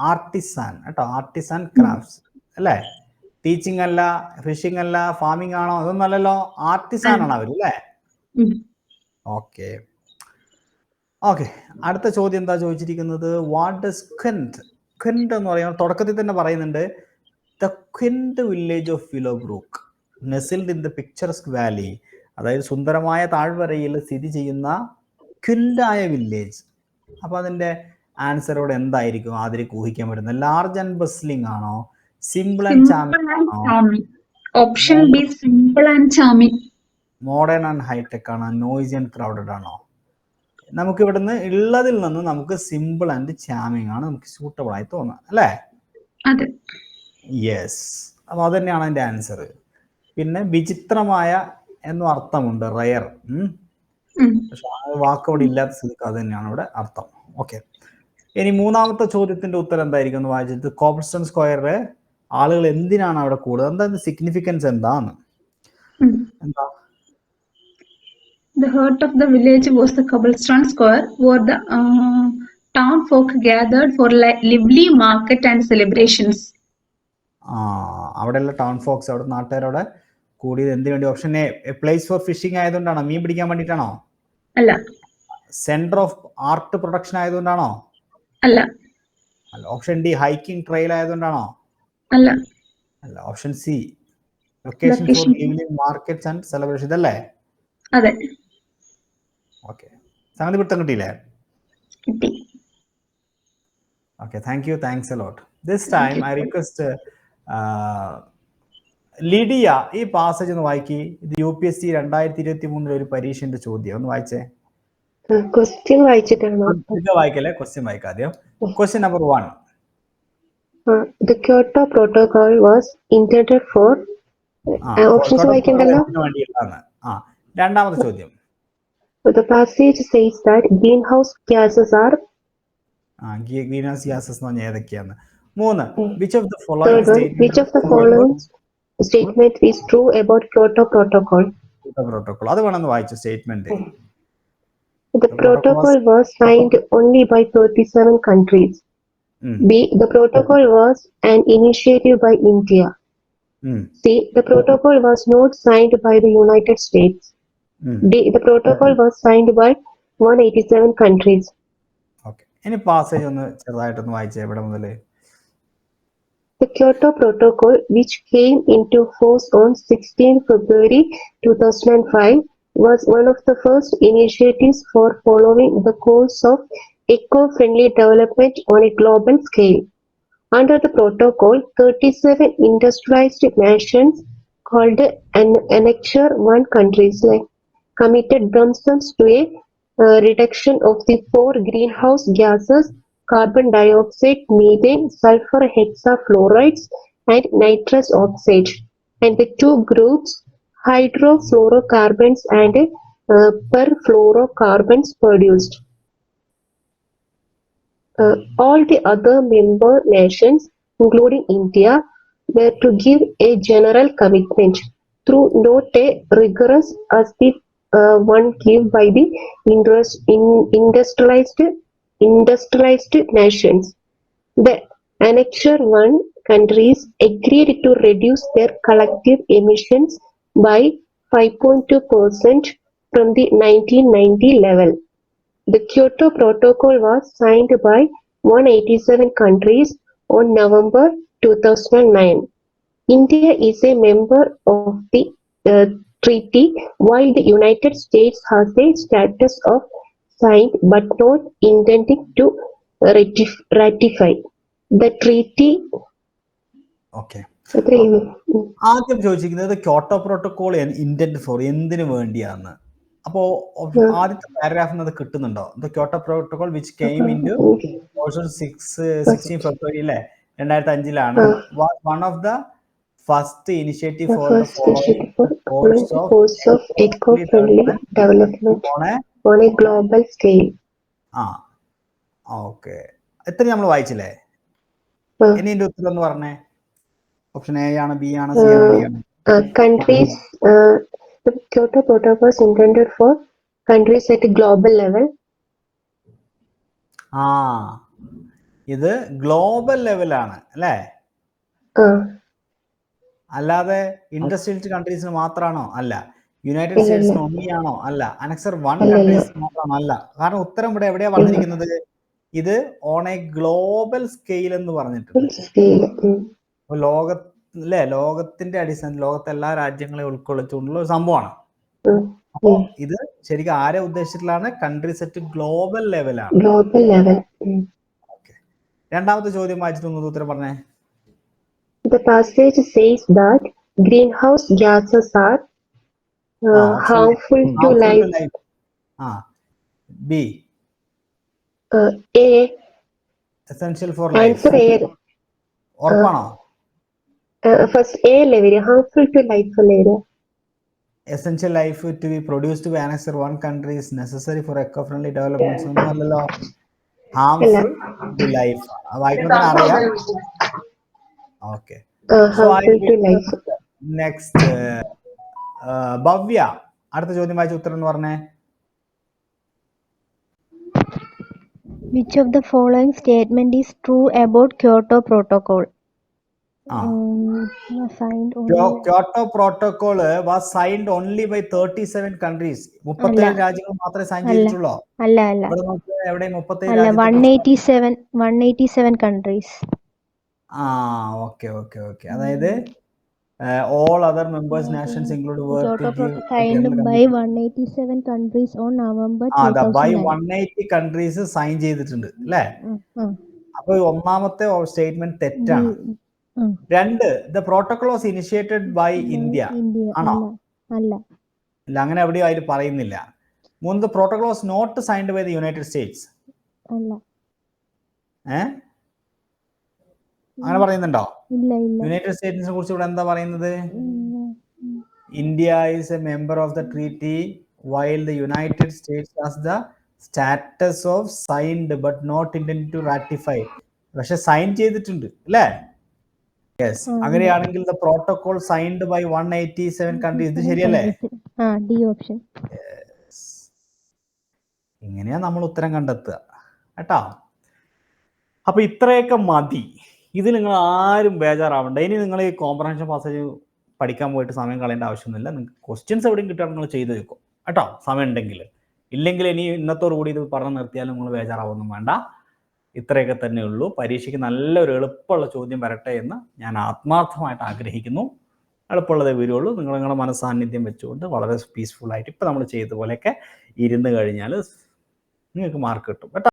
Artisan കേട്ടോ, ആർട്ടിസാൻ ക്രാഫ്റ്റ്സ് അല്ലേ? ടീച്ചിങ് അല്ല, ഫിഷിംഗ് അല്ല, ഫാമിംഗ് ആണോ? അതൊന്നും അല്ലല്ലോ, ആർട്ടിസാൻ ആണ് അവർ അല്ലേ? Okay okay. അടുത്ത ചോദ്യം എന്താ ചോദിച്ചിരിക്കുന്നത്? വാട്ട് ഡസ് ക്വെന്റ്, ക്വെന്റ് എന്ന് പറയുന്നത് തുടക്കത്തിൽ തന്നെ പറയുന്നുണ്ട്, the quaint village of Willowbrook nestled in the picturesque valley, അതായത് സുന്ദരമായ താഴ്വരയിൽ സ്ഥിതി ചെയ്യുന്ന ക്വിൻഡായ വില്ലേജ്. അപ്പൊ അതിന്റെ ആൻസർ ഇവിടെ എന്തായിരിക്കും? ആദ്യം ഊഹിക്കാൻ പറ്റുന്നത് ലാർജ് ആൻഡ് ബസ്ലിംഗ് ആണോ, simple and charming, option B simple and charming, modern and high tech ആണോ, നോയ്സി ആൻഡ് ക്രൗഡഡ് ആണോ? നമുക്ക് ഇവിടുന്ന് ഉള്ളതിൽ നിന്ന് നമുക്ക് സിമ്പിൾ ആൻഡ് ചാമിങ് ആണ് നമുക്ക് സൂട്ടബിൾ ആയി തോന്നുന്നത് അല്ലേ? അതെ. യെസ്. അപ്പൊ അത് തന്നെയാണ് അതിന്റെ ആൻസർ. പിന്നെ വിചിത്രമായ എന്നും അർത്ഥമുണ്ട്, റയർ. പക്ഷെ ആ വാക്ക് അവിടെ ഇല്ലാത്ത സ്ഥിതിക്ക് അത് തന്നെയാണ് ഇവിടെ അർത്ഥം. ഓക്കെ. ഇനി മൂന്നാമത്തെ ചോദ്യത്തിന്റെ ഉത്തരം എന്തായിരിക്കും എന്ന് വായിച്ചിട്ട്, കോബ്ൽസ്റ്റൺ സ്ക്വയറില് ആളുകൾ എന്തിനാണ് അവിടെ കൂടുതൽ, എന്താ സിഗ്നിഫിക്കൻസ് എന്താണ്? എന്താ? The heart of the village was the cobblestone square, where the town folk gathered for lively market and celebrations. അവിടെയുള്ള ടൗൺ ഫോക്സ്, അവിടെ നാട്ടുകാരവിടെ കൂടിയത് എന്തിനു വേണ്ടി? Option A place for fishing ആയതുകൊണ്ടാണോ, മീൻ പിടിക്കാൻ വേണ്ടിയിട്ടാണോ? അല്ല. സെന്റർ ഓഫ് ആർട്ട് പ്രൊഡക്ഷൻ ആയതുകൊണ്ടാണോ? അല്ല. അല്ല. ഓപ്ഷൻ ഡി ഹൈക്കിംഗ് ട്രെയിൽ ആയതുകൊണ്ടാണോ? അല്ല. അല്ല. Option C location for lively markets and celebration, ഇതല്ലേ? അതെ. ഓക്കെ. സംഗതി പിടുത്തം കിട്ടിയില്ലേ? കിട്ടി. Okay, thank you, thanks a lot. This time I request Lydia ഈ പാസേജ് ഒന്ന് വായിക്കി. ഇത് UPSC 2023 ഒരു പരീക്ഷന്റെ ചോദ്യം, ഒന്ന് വായിച്ചേ. ക്വസ്റ്റ്യൻ വായിച്ചിട്ടാണോ? വായിക്കല്ലേ, ക്വസ്റ്റ്യൻ വായിക്കാം ആദ്യം. Question number 1. The Kyoto Protocol was intended for options വായിക്കണ്ടല്ലോ. രണ്ടാമത്തെ ചോദ്യം. The passage says that greenhouse gases are greenhouse gases എന്ന് പറഞ്ഞാൽ ഏതൊക്കെയാണ്? 3. Which of the following statement is true about Kyoto Protocol? അത് വേണമെന്ന് വായിച്ചു statement. The protocol was signed only by 37 countries. B. The protocol was an initiative by India. C. The protocol was not signed by the United States. D. The protocol was signed by 187 countries. Okay. Any passage ഒന്ന് ചെറുതായിട്ടൊന്ന് വായിച്ചേ ഇവിടെ മുതൽ. The Kyoto Protocol, which came into force on 16 February 2005, was one of the first initiatives for following the course of eco-friendly development on a global scale. Under the protocol, 37 industrialized nations called Annexure 1 countries committed themselves to a reduction of the 4 greenhouse gases, carbon dioxide, methane, sulfur hexafluorides, and nitrous oxide, and the 2 groups, hydrofluorocarbons and perfluorocarbons, produced. All the other member nations, including India, were to give a general commitment, through not a rigorous as the one given by the industrialized nations. The Annexure 1 countries agreed to reduce their collective emissions by 5.2% from the 1990 level. The Kyoto Protocol was signed by 187 countries on November 2009. India is a member of the treaty, while the United States has a status of signed but not intending to ratify the treaty. Okay. ആദ്യം ചോദിച്ചിരിക്കുന്നത് Kyoto protocol intent four എന്തിനു വേണ്ടിയാണ്? അപ്പോ ആദ്യത്തെ പാരഗ്രാഫിൽ അത് കിട്ടുന്നുണ്ടോ? The Kyoto protocol which came into 16 ഫെബ്രുവരി അല്ലേ 2005 one of the first initiative for the following course of eco-friendly development on a global scale. Okay. എത്ര നമ്മൾ വായിച്ചില്ലേ? ഇനി എന്റെ ഉത്തരം എന്ന് പറഞ്ഞേ. ഓപ്ഷൻ എ ആണ്, ബി ആണ്, സി ആണ്, ഡി ആണ്? Countries The Kyoto Protocol is intended for countries at a global level. ഇത് ഗ്ലോബൽ ലെവലാണ് അല്ലേ? അല്ലാതെ ഇൻഡസ്ട്രിയലിസ്റ്റ് കൺട്രീസിന് മാത്രമാണോ? അല്ല. യുണൈറ്റഡ് സ്റ്റേറ്റ്സിന് ഒന്നിയാണോ? അല്ല. അനക്സർ 1 കൺട്രീസിന് മാത്രമാണോ? അല്ല. കാരണം ഉത്തരം ഇവിടെ എവിടെയാ പറഞ്ഞിരിക്കുന്നത്? ഇത് ഓൺ എ ഗ്ലോബൽ സ്കെയിൽ എന്ന് പറഞ്ഞിട്ടുണ്ട്. അപ്പൊ ലോകത്തിന്റെ അടിസ്ഥാനത്തിൽ ലോകത്തെ എല്ലാ രാജ്യങ്ങളെയും ഉൾക്കൊള്ളിച്ചുകൊണ്ടുള്ള ഒരു സംഭവമാണ്. അപ്പൊ ഇത് ശരിക്കും ആരെ ഉദ്ദേശിച്ചിട്ടുള്ളതാണ്? കൺട്രീസ് അറ്റ് ഗ്ലോബൽ ലെവലാണ്. രണ്ടാമത്തെ ചോദ്യം വായിച്ചിട്ട് ഉത്തരം പറഞ്ഞേ. The passage says that greenhouse gases are harmful to life. B. A. Essential for life. Answer A. ഉറപ്പാണോ? First A level, harmful to life area. Essential life to be produced by annexer 1 country is necessary for eco-friendly development. ഒന്നുമല്ലല്ലോ. Harmful to life. വായിക്കുന്നതിന് അറിയാം. Okay. Harmful to life. Next. Bhavya, അടുത്ത ചോദ്യം വായിച്ച ഉത്തരം എന്ന് പറഞ്ഞേ. Which of the following statement is true about Kyoto Protocol? Kyoto Protocol was signed only by 37 countries. 37 രാജ്യങ്ങൾ മാത്രമേ sign ചെയ്തിട്ടുള്ളൂ. അല്ല. എവിടെ 37 അല്ല, 187 countries. ഓക്കെ. അതായത് all other members nations include Kyoto Protocol signed by 187 countries on November 2009. by 180 countries sign ചെയ്തിട്ടുണ്ട് അല്ലേ? അപ്പൊ ഒന്നാമത്തെ സ്റ്റേറ്റ്മെന്റ് തെറ്റാണ്. 2, the protocol was initiated by India. ആണോ? അല്ല, അങ്ങനെ എവിടെയും അതിൽ പറയുന്നില്ല. 3, the protocol was not signed by the United States. അല്ല. അങ്ങനെ പറയുന്നുണ്ടോ? ഇല്ല. യുണൈറ്റഡ് സ്റ്റേറ്റ്സിനെ കുറിച്ച് ഇവിടെ എന്താ പറയുന്നത്? India is a member of the treaty while the United States has the status of signed but not intended to ratify. പക്ഷെ sign ചെയ്തിട്ടുണ്ട് അല്ലേ? യെസ്. അങ്ങനെയാണെങ്കിൽ the protocol signed by 187 countries. ഇത് ശരിയല്ലേ? D option. ഇങ്ങനെയാ നമ്മൾ ഉത്തരം കണ്ടെത്തുക കേട്ടോ. അപ്പൊ ഇത്രയൊക്കെ മതി. ഇത് നിങ്ങൾ ആരും ബേജാറാവണ്ട. ഇനി നിങ്ങൾ ഈ കോംപ്രഹെൻഷൻ പാസേജ് പഠിക്കാൻ പോയിട്ട് സമയം കളയേണ്ട ആവശ്യമൊന്നുമില്ല. നിങ്ങൾക്ക് ക്വസ്റ്റ്യൻസ് എവിടെയും കിട്ടുക നിങ്ങൾ ചെയ്ത് വെക്കും കേട്ടോ, സമയം ഉണ്ടെങ്കിൽ. ഇല്ലെങ്കിൽ ഇനി ഇന്നത്തോടു കൂടി ഇത് പറഞ്ഞു നിർത്തിയാലും നിങ്ങൾ ബേജാറാവൊന്നും വേണ്ട. ഇത്രയൊക്കെ തന്നെ ഉള്ളൂ. പരീക്ഷയ്ക്ക് നല്ലൊരു എളുപ്പമുള്ള ചോദ്യം വരട്ടെ എന്ന് ഞാൻ ആത്മാർത്ഥമായിട്ട് ആഗ്രഹിക്കുന്നു. എളുപ്പമുള്ളതേ വരുള്ളൂ. നിങ്ങളുടെ മനസ്സാന്നിധ്യം വെച്ചുകൊണ്ട് വളരെ പീസ്ഫുൾ ആയിട്ട് ഇപ്പം നമ്മൾ ചെയ്ത പോലെയൊക്കെ ഇരുന്ന് കഴിഞ്ഞാൽ നിങ്ങൾക്ക് മാർക്ക് കിട്ടും കേട്ടോ.